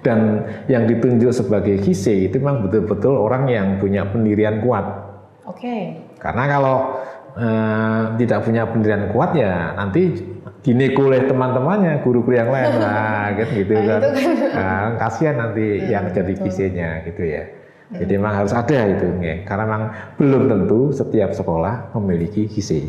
Dan yang ditunjuk sebagai HISE itu memang betul-betul orang yang punya pendirian kuat. Karena kalau tidak punya pendirian kuat ya nanti dinego oleh teman-temannya, guru-guru yang lain, gitu kan. Nah, kasihan nanti yang jadi HISE-nya gitu ya. Jadi memang harus ada itu, karena memang belum tentu setiap sekolah memiliki HISE.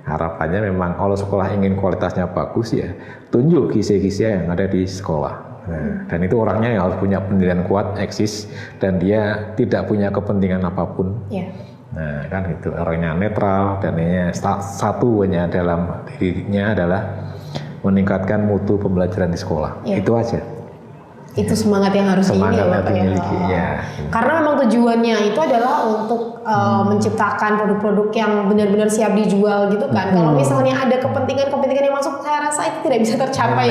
Harapannya memang kalau sekolah ingin kualitasnya bagus ya tunjuk HISE-HISE yang ada di sekolah. Nah, dan itu orangnya yang harus punya pendirian kuat, eksis, dan dia tidak punya kepentingan apapun. Nah, kan itu orangnya netral dan ini satunya dalam dirinya adalah meningkatkan mutu pembelajaran di sekolah. Itu aja. Itu semangat yang harus dimiliki. Karena memang tujuannya itu adalah untuk menciptakan produk-produk yang benar-benar siap dijual gitu kan. Kalau misalnya ada kepentingan yang masuk, saya rasa itu tidak bisa tercapai.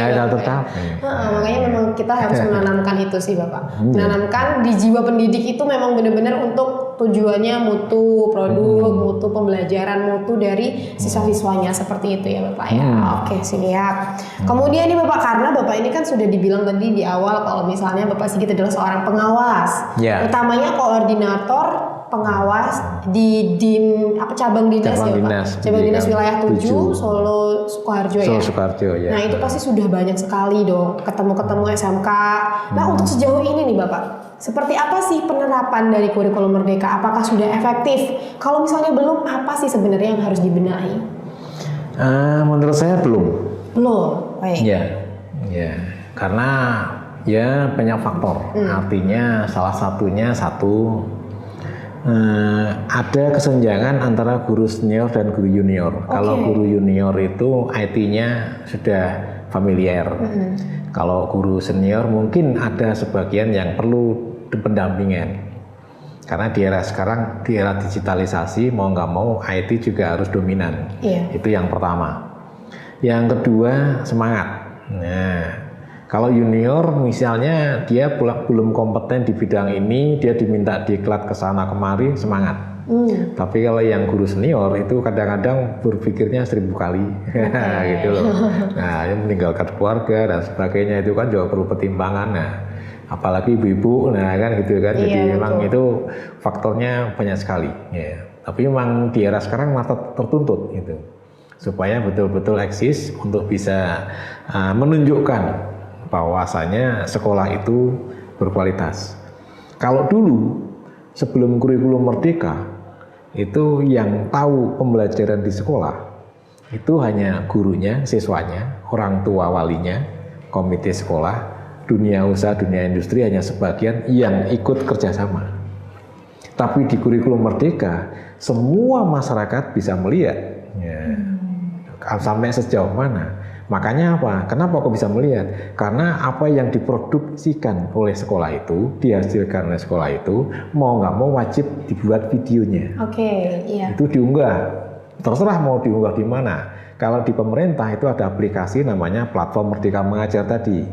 Makanya memang kita harus menanamkan itu sih Bapak. Menanamkan di jiwa pendidik itu memang benar-benar untuk tujuannya mutu produk, mutu pembelajaran, mutu dari siswa-siswanya seperti itu ya Bapak ya. Oke, siap. Kemudian nih Bapak, karena Bapak ini kan sudah dibilang tadi di awal kalau misalnya Bapak Sigit adalah seorang pengawas, utamanya koordinator pengawas di cabang dinas ya Pak, cabang dinas wilayah 7 Solo Sukoharjo ya. Nah itu pasti sudah banyak sekali dong ketemu SMK. Nah untuk sejauh ini nih Bapak, seperti apa sih penerapan dari kurikulum merdeka? Apakah sudah efektif? Kalau misalnya belum, apa sih sebenarnya yang harus dibenahi? Menurut saya belum. Baik. Ya, karena ya banyak faktor. Artinya salah satunya ada kesenjangan antara guru senior dan guru junior. Kalau guru junior itu IT-nya sudah familiar. Kalau guru senior mungkin ada sebagian yang perlu pendampingan. Karena di era sekarang, di era digitalisasi, mau nggak mau IT juga harus dominan. Itu yang pertama. Yang kedua, semangat. Nah, kalau junior misalnya dia belum kompeten di bidang ini, dia diminta diklat ke sana kemari, semangat. Tapi kalau yang guru senior itu kadang-kadang berpikirnya 1000 kali, gitu loh. Nah, yang meninggalkan keluarga dan sebagainya itu kan juga perlu pertimbangan. Nah, apalagi ibu-ibu, nah kan gitu kan. Jadi memang itu faktornya banyak sekali. Ya. Tapi memang di era sekarang mata tertuntut gitu, supaya betul-betul eksis untuk bisa menunjukkan bahwasanya sekolah itu berkualitas. Kalau dulu sebelum kurikulum merdeka itu yang tahu pembelajaran di sekolah itu hanya gurunya, siswanya, orang tua walinya, komite sekolah, dunia usaha, dunia industri hanya sebagian yang ikut kerjasama. Tapi di kurikulum merdeka semua masyarakat bisa melihat sampai sejauh mana. Makanya apa? Kenapa kok bisa melihat? Karena apa yang diproduksikan oleh sekolah itu, dihasilkan oleh sekolah itu, mau nggak mau wajib dibuat videonya. Itu diunggah. Terserah mau diunggah di mana. Kalau di pemerintah itu ada aplikasi namanya Platform Merdeka Mengajar tadi.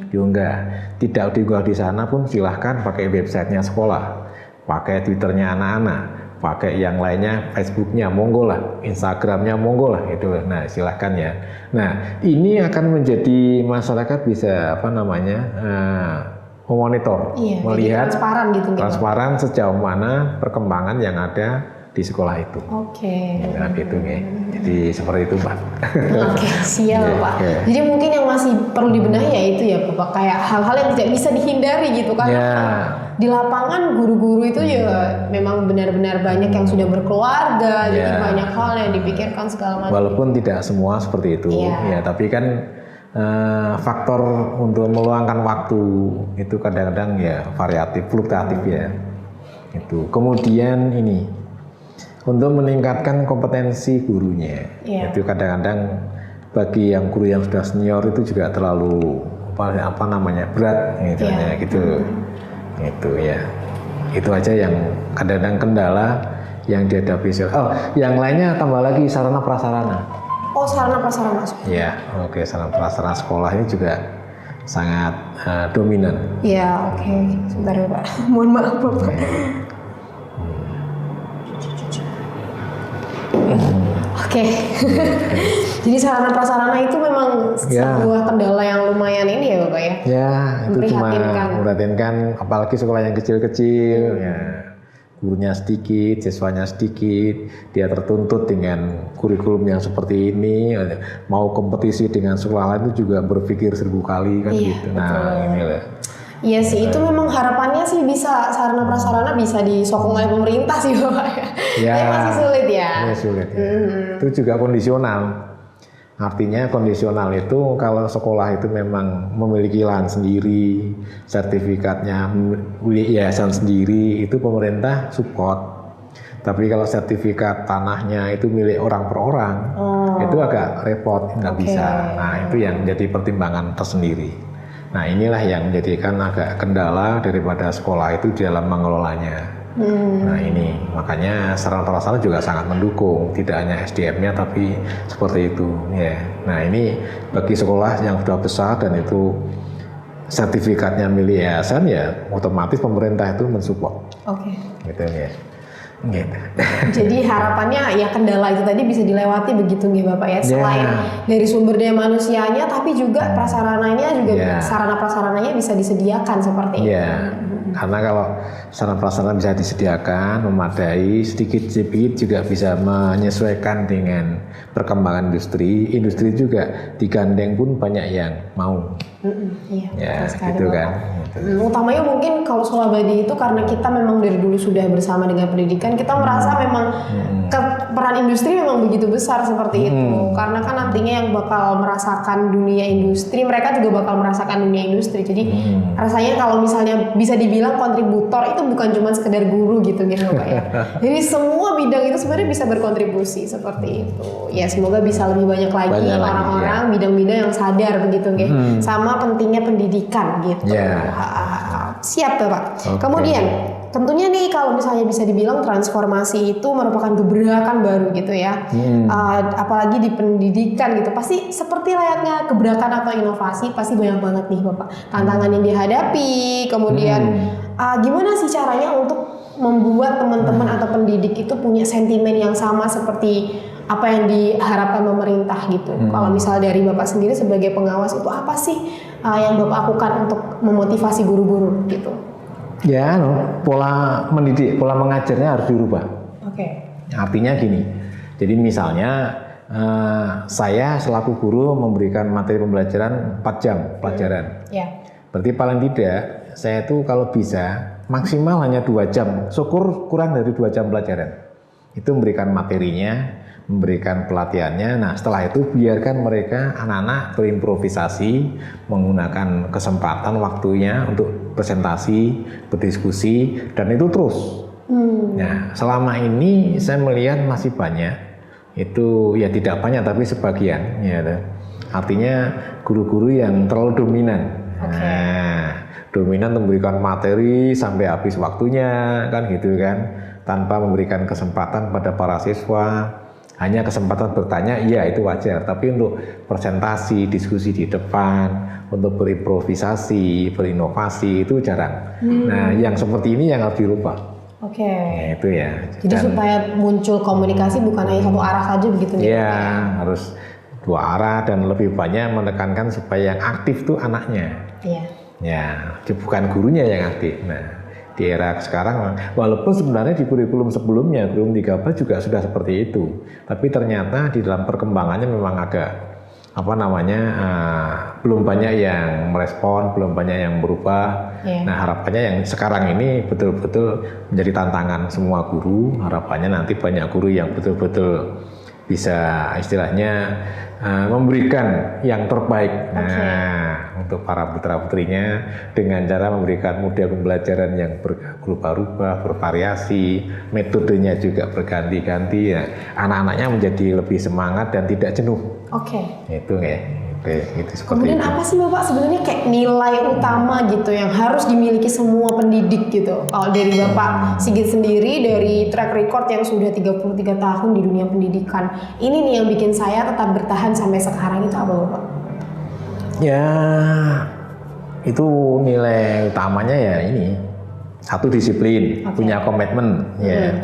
Diunggah. Tidak diunggah di sana pun silahkan pakai websitenya sekolah, pakai Twitternya anak-anak, pakai yang lainnya, Facebooknya monggo lah, Instagramnya monggo lah, itu. Nah silahkan ya. Nah ini akan menjadi masyarakat bisa memonitor, melihat transparan gitu. Transparan sejauh mana perkembangan yang ada di sekolah itu. Oke. Nah, gitu ya. Jadi seperti itu, Pak. Oke, siap Pak. Oke. Jadi mungkin yang masih perlu dibenahi ya itu ya Bapak, kayak hal-hal yang tidak bisa dihindari gitu kan. Ya. Di lapangan guru-guru itu ya memang benar-benar banyak yang sudah berkeluarga, jadi banyak hal yang dipikirkan segala macam. Walaupun tidak semua seperti itu, ya, tapi kan faktor untuk meluangkan waktu itu kadang-kadang ya variatif, fluktuatif ya. Itu. Kemudian ini untuk meningkatkan kompetensi gurunya, itu kadang-kadang bagi yang guru yang sudah senior itu juga terlalu apa namanya berat, gitu. Itu ya, itu aja yang kadang-kadang kendala yang dihadapi. Oh, yang lainnya tambah lagi sarana prasarana. Oh, sarana prasarana. Ya, oke, sarana prasarana sekolah ini juga sangat dominan. Ya, oke. Sebentar ya Pak. Mohon maaf Bapak. Oke. Jadi sarana prasarana itu memang sebuah kendala yang lumayan ini ya Bapak ya. Ya, itu cuma memprihatinkan apalagi sekolah yang kecil-kecil ya. Gurunya sedikit, siswanya sedikit, dia tertuntut dengan kurikulum yang seperti ini, mau kompetisi dengan sekolah lain itu juga berpikir 1000 kali kan gitu. Nah, inilah. Iya sih, itu memang harapannya sih bisa sarana prasarana bisa disokong oleh pemerintah sih Bapak ya. Tapi masih sulit ya. Masih sulit. Ya. Itu juga kondisional. Artinya kondisional itu kalau sekolah itu memang memiliki lahan sendiri, sertifikatnya milik yayasan sendiri, itu pemerintah support. Tapi kalau sertifikat tanahnya itu milik orang per orang, itu agak repot, nggak bisa. Nah, itu yang jadi pertimbangan tersendiri. Nah, inilah yang menjadikan agak kendala daripada sekolah itu di dalam mengelolanya. Nah, ini makanya sarana prasarana juga sangat mendukung, tidak hanya SDM-nya tapi seperti itu ya. Nah, ini bagi sekolah yang sudah besar dan itu sertifikatnya milik yayasan ya otomatis pemerintah itu mensupport. Oke. Gitu ya. Gitu. Jadi harapannya ya kendala itu tadi bisa dilewati begitu nih Bapak ya, selain dari sumber daya manusianya tapi juga prasarananya juga sarana prasarananya bisa disediakan seperti itu. Karena kalau sarana prasarana bisa disediakan memadai, sedikit-sedikit juga bisa menyesuaikan dengan perkembangan industri juga digandeng pun banyak yang mau. Ya, gitu kan. Utamanya mungkin kalau Sulabadi itu karena kita memang dari dulu sudah bersama dengan pendidikan, kita merasa memang peran industri memang begitu besar seperti itu. Karena kan nantinya yang bakal merasakan dunia industri, mereka juga bakal merasakan dunia industri. Jadi rasanya kalau misalnya bisa dibilang kontributor itu bukan cuma sekedar guru gitu Pak ya. Jadi semua bidang itu sebenarnya bisa berkontribusi seperti itu. Ya semoga bisa lebih banyak lagi orang-orang bidang-bidang yang sadar begitu sama pentingnya pendidikan gitu. Siap Bapak. Kemudian tentunya nih kalau misalnya bisa dibilang transformasi itu merupakan gebrakan baru gitu ya. Apalagi di pendidikan gitu. Pasti seperti layaknya gebrakan atau inovasi pasti banyak banget nih Bapak. Tantangan yang dihadapi, kemudian gimana sih caranya untuk membuat teman-teman atau pendidik itu punya sentimen yang sama seperti apa yang diharapkan pemerintah gitu. Kalau misal dari Bapak sendiri sebagai pengawas itu apa sih yang Bapak lakukan untuk memotivasi guru-guru gitu? Ya, pola mendidik, pola mengajarnya harus dirubah. Artinya gini, jadi misalnya saya selaku guru memberikan materi pembelajaran 4 jam pelajaran. Berarti paling tidak saya itu kalau bisa maksimal hanya 2 jam, syukur kurang dari 2 jam pelajaran. Itu memberikan materinya, memberikan pelatihannya. Nah, setelah itu biarkan mereka anak-anak berimprovisasi, menggunakan kesempatan waktunya untuk presentasi, berdiskusi, dan itu terus. Nah, selama ini saya melihat masih banyak, itu ya tidak banyak tapi sebagian. Ya, artinya guru-guru yang terlalu dominan. Nah, dominan memberikan materi sampai habis waktunya, kan gitu kan, tanpa memberikan kesempatan pada para siswa. Hanya kesempatan bertanya, iya itu wajar. Tapi untuk presentasi, diskusi di depan, untuk berimprovisasi, berinovasi itu jarang. Nah, yang seperti ini yang harus dirubah. Nah, itu ya. Jadi supaya muncul komunikasi bukan hanya satu arah saja begitu nih. Iya, harus 2 arah dan lebih banyak menekankan supaya yang aktif tuh anaknya. Ya, bukan gurunya yang aktif. Nah, di era sekarang, walaupun sebenarnya di kurikulum sebelumnya, kurikulum 13 juga sudah seperti itu, tapi ternyata di dalam perkembangannya memang agak belum banyak yang merespon, belum banyak yang berubah. Nah, harapannya yang sekarang ini betul-betul menjadi tantangan semua guru. Harapannya nanti banyak guru yang betul-betul bisa istilahnya memberikan yang terbaik untuk para putra-putrinya dengan cara memberikan model pembelajaran yang berubah-ubah, bervariasi, metodenya juga berganti-ganti. Ya, anak-anaknya menjadi lebih semangat dan tidak jenuh. Itu ya. Itu seperti Kemudian itu. apa sih Bapak sebenarnya kayak nilai utama gitu yang harus dimiliki semua pendidik gitu? Kalau dari Bapak Sigit sendiri, dari track record yang sudah 33 tahun di dunia pendidikan, ini nih yang bikin saya tetap bertahan sampai sekarang, itu apa Bapak? Ya, itu nilai utamanya ya ini, satu disiplin, punya komitmen. Ya.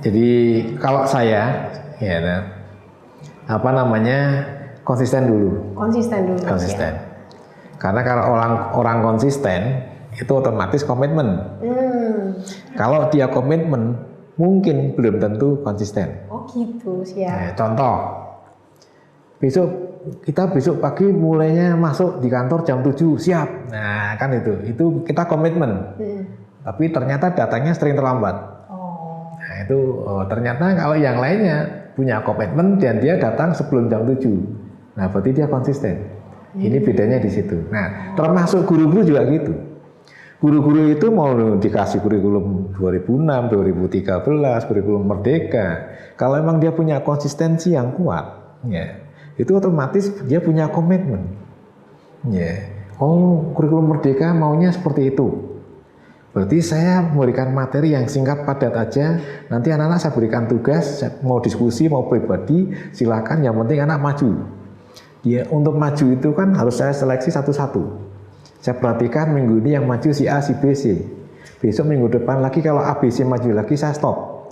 Jadi kalau saya ya konsisten dulu. Konsisten. Karena kalau orang konsisten itu otomatis komitmen. Kalau dia komitmen mungkin belum tentu konsisten. Oh gitu, siap. Contoh, kita besok pagi mulainya masuk di kantor jam 7, siap. Nah kan itu kita komitmen. Tapi ternyata datangnya sering terlambat. Nah itu ternyata kalau yang lainnya punya komitmen dan dia datang sebelum jam 7. Nah, berarti dia konsisten. Ini bedanya di situ. Nah, termasuk guru-guru juga gitu. Guru-guru itu mau dikasih kurikulum 2006, 2013, kurikulum Merdeka. Kalau memang dia punya konsistensi yang kuat, ya, itu otomatis dia punya komitmen. Ya. Oh, kurikulum Merdeka maunya seperti itu. Berarti saya memberikan materi yang singkat padat aja, nanti anak-anak saya berikan tugas, mau diskusi, mau pribadi, silakan, yang penting anak maju. Dia untuk maju itu kan harus saya seleksi satu-satu. Saya perhatikan minggu ini yang maju si A, si B, C. Besok minggu depan lagi kalau A, B, C maju lagi saya stop.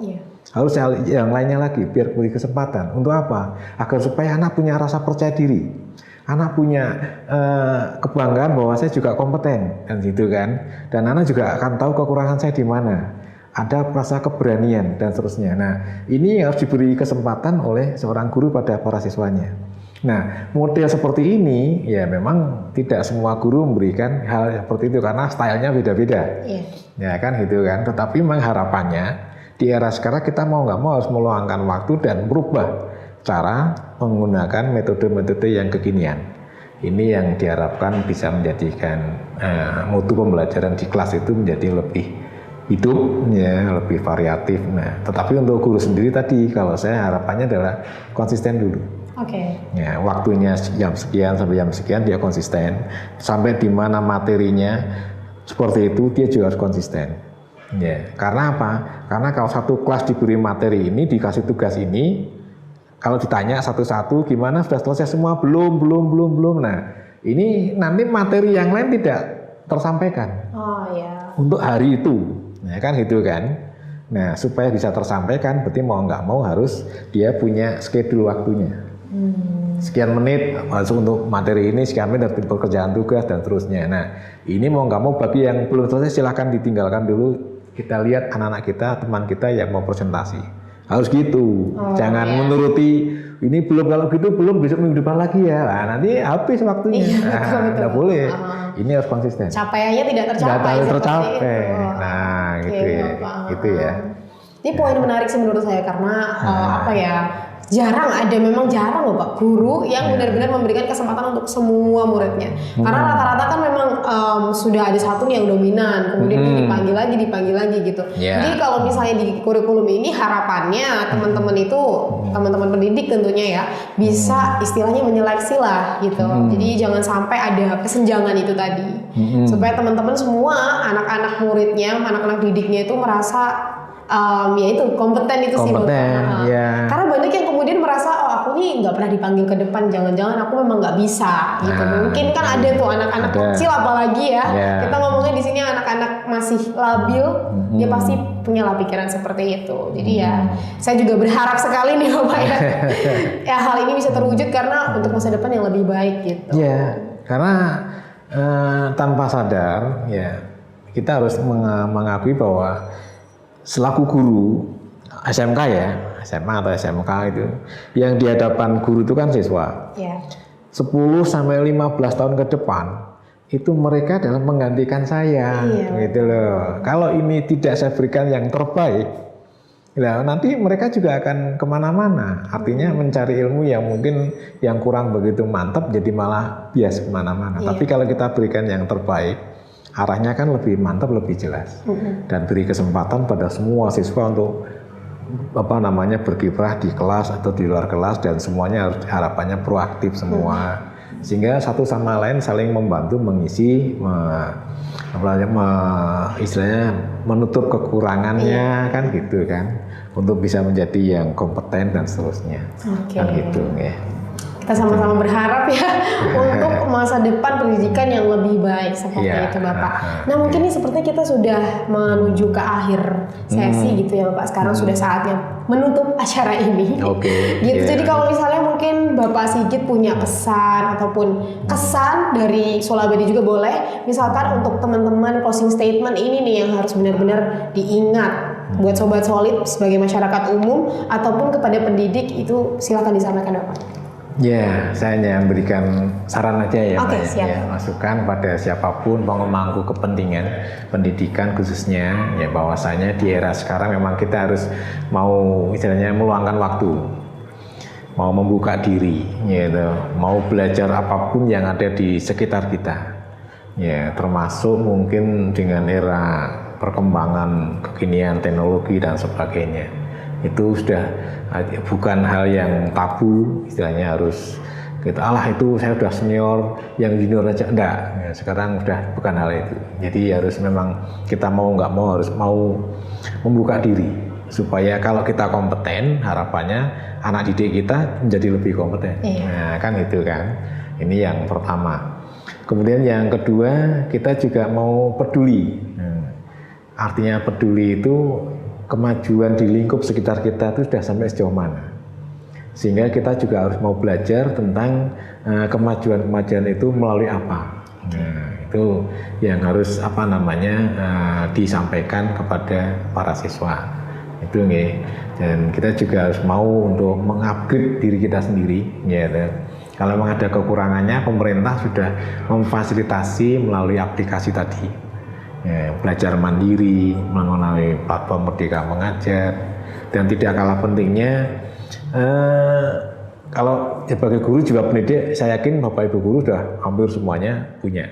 Harus yang lainnya lagi, biar beri kesempatan. Untuk apa? Agar supaya anak punya rasa percaya diri. Anak punya kebanggaan bahwa saya juga kompeten, kan gitu kan. Dan anak juga akan tahu kekurangan saya di mana. Ada rasa keberanian dan seterusnya. Nah, ini harus diberi kesempatan oleh seorang guru pada para siswanya. Nah, model seperti ini ya memang tidak semua guru memberikan hal seperti itu karena stylenya beda-beda. Ya kan gitu kan. Tetapi memang harapannya di era sekarang kita mau nggak mau harus meluangkan waktu dan berubah cara menggunakan metode-metode yang kekinian. Ini yang diharapkan bisa menjadikan mutu pembelajaran di kelas itu menjadi lebih hidup, ya, lebih variatif. Nah, tetapi untuk guru sendiri tadi, kalau saya harapannya adalah konsisten dulu. Ya, waktunya jam sekian sampai jam sekian dia konsisten. Sampai di mana materinya seperti itu dia juga harus konsisten. Ya, karena apa? Karena kalau satu kelas diberi materi ini, dikasih tugas ini, kalau ditanya satu-satu gimana sudah selesai semua? Belum. Nah, ini nanti materi yang lain tidak tersampaikan. Untuk hari itu. Nah, kan gitu kan. Nah, supaya bisa tersampaikan berarti mau nggak mau harus dia punya schedule waktunya. Sekian menit masuk untuk materi ini, sekian menit dari pekerjaan tugas dan seterusnya. Nah, ini mau nggak mau bagi yang belum selesai silahkan ditinggalkan dulu. Kita lihat anak-anak kita, teman kita yang mau presentasi. Harus gitu, jangan menuruti ini belum, kalau gitu belum, besok minggu depan lagi ya. Nah, nanti habis waktunya. Nggak boleh. Ini harus konsisten. Capaiannya tidak tercapai. Nah, gitu ya. Ini poin menarik sih menurut saya karena memang jarang loh Pak guru yang benar-benar memberikan kesempatan untuk semua muridnya. Karena rata-rata kan memang sudah ada satu nih yang dominan, kemudian dipanggil lagi gitu. Jadi kalau misalnya di kurikulum ini harapannya teman-teman pendidik tentunya ya bisa istilahnya menyeleksi lah gitu. Jadi jangan sampai ada kesenjangan itu tadi. Supaya teman-teman semua anak-anak muridnya, anak-anak didiknya itu merasa ya itu kompeten itu sih Bapak. Karena banyak yang kemudian merasa aku nih nggak pernah dipanggil ke depan, jangan-jangan aku memang nggak bisa gitu. Mungkin kan ada tuh anak-anak kecil apalagi ya. Kita ngomongnya di sini anak-anak masih labil, dia pasti punya lah pikiran seperti itu. Jadi ya saya juga berharap sekali nih Bapak ya hal ini bisa terwujud karena untuk masa depan yang lebih baik gitu. Karena tanpa sadar ya kita harus mengakui bahwa selaku guru SMK ya, SMA atau SMK itu yang di hadapan guru itu kan siswa. 10 sampai 15 tahun ke depan itu mereka adalah menggantikan saya, gitu loh. Kalau ini tidak saya berikan yang terbaik, ya nanti mereka juga akan kemana-mana. Artinya mencari ilmu yang mungkin yang kurang begitu mantap, jadi malah bias kemana-mana. Tapi kalau kita berikan yang terbaik, arahnya kan lebih mantap, lebih jelas. Dan beri kesempatan pada semua siswa untuk berkiprah di kelas atau di luar kelas, dan semuanya harus harapannya proaktif semua. Sehingga satu sama lain saling membantu mengisi, istilahnya menutup kekurangannya kan gitu kan, untuk bisa menjadi yang kompeten dan seterusnya. Kan gitu ya. Kita sama-sama berharap ya untuk masa depan pendidikan yang lebih baik seperti itu Bapak. Nah mungkin ini sepertinya kita sudah menuju ke akhir sesi gitu ya Bapak. Sekarang sudah saatnya menutup acara ini. Gitu. Jadi kalau misalnya mungkin Bapak Sigit punya pesan ataupun kesan dari Solabedi juga boleh. Misalkan untuk teman-teman closing statement ini nih yang harus benar-benar diingat buat Sobat Solid sebagai masyarakat umum ataupun kepada pendidik, itu silakan disampaikan Bapak. Ya, saya hanya memberikan saran aja ya, siap. Ya, masukan pada siapapun pemangku kepentingan pendidikan khususnya, ya bahwasanya di era sekarang memang kita harus mau istilahnya meluangkan waktu, mau membuka diri, gitu, mau belajar apapun yang ada di sekitar kita, ya termasuk mungkin dengan era perkembangan kekinian teknologi dan sebagainya. Itu sudah bukan hal yang tabu, istilahnya harus kita itu saya sudah senior, yang junior aja enggak. Ya, sekarang sudah bukan hal itu. Jadi harus memang kita mau nggak mau harus mau membuka diri supaya kalau kita kompeten, harapannya anak didik kita menjadi lebih kompeten. Nah, kan itu kan. Ini yang pertama. Kemudian yang kedua, kita juga mau peduli. Artinya peduli itu kemajuan di lingkup sekitar kita itu sudah sampai sejauh mana, sehingga kita juga harus mau belajar tentang kemajuan itu melalui apa. Nah, itu yang harus disampaikan kepada para siswa itu nih. Dan kita juga harus mau untuk mengupgrade diri kita sendiri, ya. Kalau memang ada kekurangannya, pemerintah sudah memfasilitasi melalui aplikasi tadi. Ya, belajar mandiri mengenai platform Merdeka Mengajar, dan tidak kalah pentingnya kalau sebagai guru juga pendidik, saya yakin Bapak Ibu guru sudah hampir semuanya punya,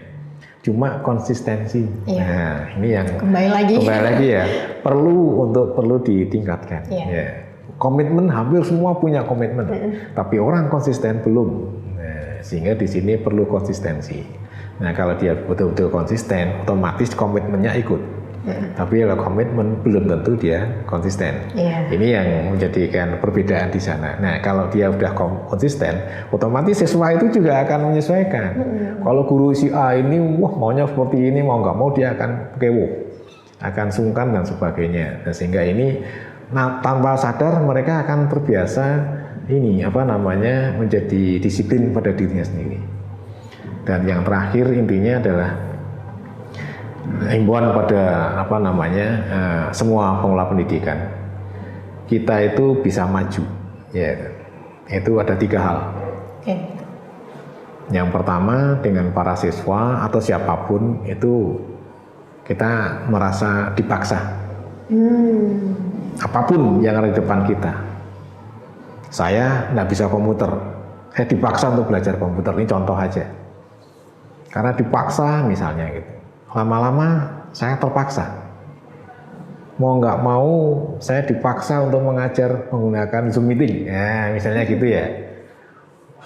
cuma konsistensi. Nah ini yang kembali lagi ya perlu ditingkatkan. Ya. Komitmen hampir semua punya komitmen, tapi orang konsisten belum. Nah, sehingga di sini perlu konsistensi. Nah kalau dia betul-betul konsisten, otomatis komitmennya ikut. Tapi kalau komitmen belum tentu dia konsisten. Ini yang menjadikan perbedaan di sana. Nah kalau dia udah konsisten, otomatis siswa itu juga akan menyesuaikan. Kalau guru si A ini, maunya seperti ini, mau nggak mau dia akan kewo, akan sungkan dan sebagainya. Nah, sehingga ini tanpa sadar mereka akan terbiasa menjadi disiplin pada dirinya sendiri. Dan yang terakhir intinya adalah himbauan pada semua pengelola pendidikan, kita itu bisa maju, ya. Itu ada 3 hal. Yang pertama, dengan para siswa atau siapapun itu kita merasa dipaksa. Apapun yang ada di depan kita. Saya nggak bisa komputer, saya dipaksa untuk belajar komputer. Ini contoh aja. Karena dipaksa misalnya gitu. Lama-lama saya terpaksa. Mau nggak mau saya dipaksa untuk mengajar menggunakan Zoom meeting. Ya, misalnya gitu ya.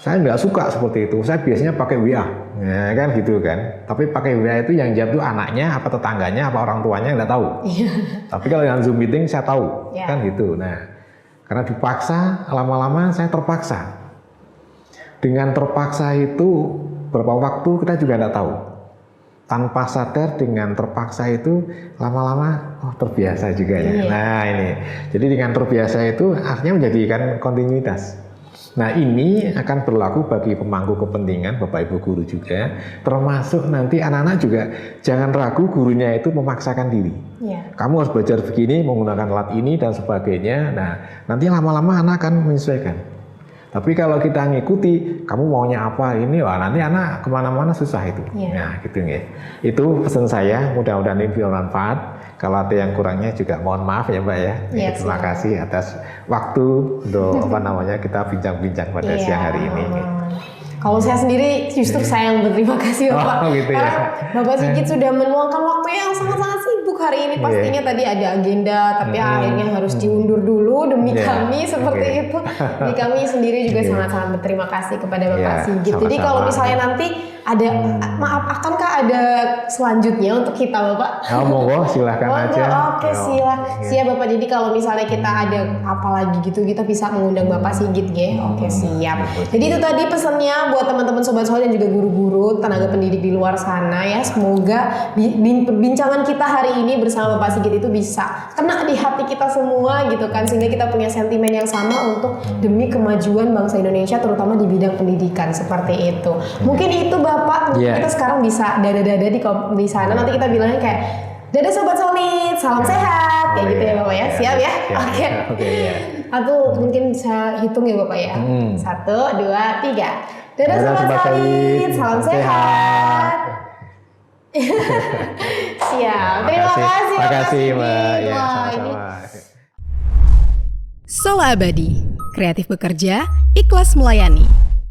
Saya nggak suka seperti itu. Saya biasanya pakai WA. Ya, kan gitu kan. Tapi pakai WA itu yang jawab tuh anaknya, apa tetangganya, apa orang tuanya nggak tahu. Tapi kalau yang Zoom meeting saya tahu. Kan gitu. Nah, karena dipaksa, lama-lama saya terpaksa. Dengan terpaksa itu berapa waktu kita juga tidak tahu. Tanpa sadar dengan terpaksa itu lama-lama terbiasa juga ya. Nah ini, jadi dengan terbiasa itu artinya menjadikan kontinuitas. Nah ini akan berlaku bagi pemangku kepentingan Bapak Ibu guru juga, termasuk nanti anak-anak juga jangan ragu gurunya itu memaksakan diri. Iya. Kamu harus belajar begini, menggunakan alat ini dan sebagainya. Nah nanti lama-lama anak akan menyesuaikan. Tapi kalau kita ngikuti, kamu maunya apa ini, wah nanti anak kemana-mana susah itu. Iya. Nah gitu ya. Itu pesan saya, mudah-mudahan ini bermanfaat. Kalau ada yang kurangnya juga mohon maaf ya Mbak ya. Iya, Terima kasih atas waktu untuk kita bincang-bincang pada Iya. siang hari ini. Kalau saya sendiri justru saya yang berterima kasih Bapak. Gitu ya. Karena Bapak Sigit sudah meluangkan waktu yang sangat-sangat sibuk hari ini. Pastinya tadi ada agenda, tapi akhirnya harus diundur dulu demi kami seperti itu. Jadi kami sendiri juga sangat-sangat berterima kasih kepada Bapak Sigit. Jadi kalau misalnya nanti ada, maaf, akankah ada selanjutnya untuk kita Bapak? Ya, monggo silahkan aja. Oke, siap Bapak. Jadi kalau misalnya kita ada apa lagi gitu, kita bisa mengundang Bapak Sigit ya. Oke, siap. Jadi itu tadi pesannya buat teman-teman sobat soal dan juga guru-guru, tenaga pendidik di luar sana ya. Semoga perbincangan kita hari ini bersama Bapak Sigit itu bisa kena di hati kita semua gitu kan, sehingga kita punya sentimen yang sama untuk demi kemajuan bangsa Indonesia, terutama di bidang pendidikan seperti itu. Mungkin itu Bapak, kita sekarang bisa dada-dada di sana. Nanti kita bilangnya kayak dadah sobat solid, salam sehat, kayak gitu ya Bapak ya. Siap ya? Oke. Aku mungkin bisa hitung ya Bapak ya. 1, 2, 3. Dadah sobat solid, salam sehat. Siap. Terima kasih. Terima kasih Mbak. Ya, Wah, sama-sama. Sola Abadi, kreatif bekerja, ikhlas melayani.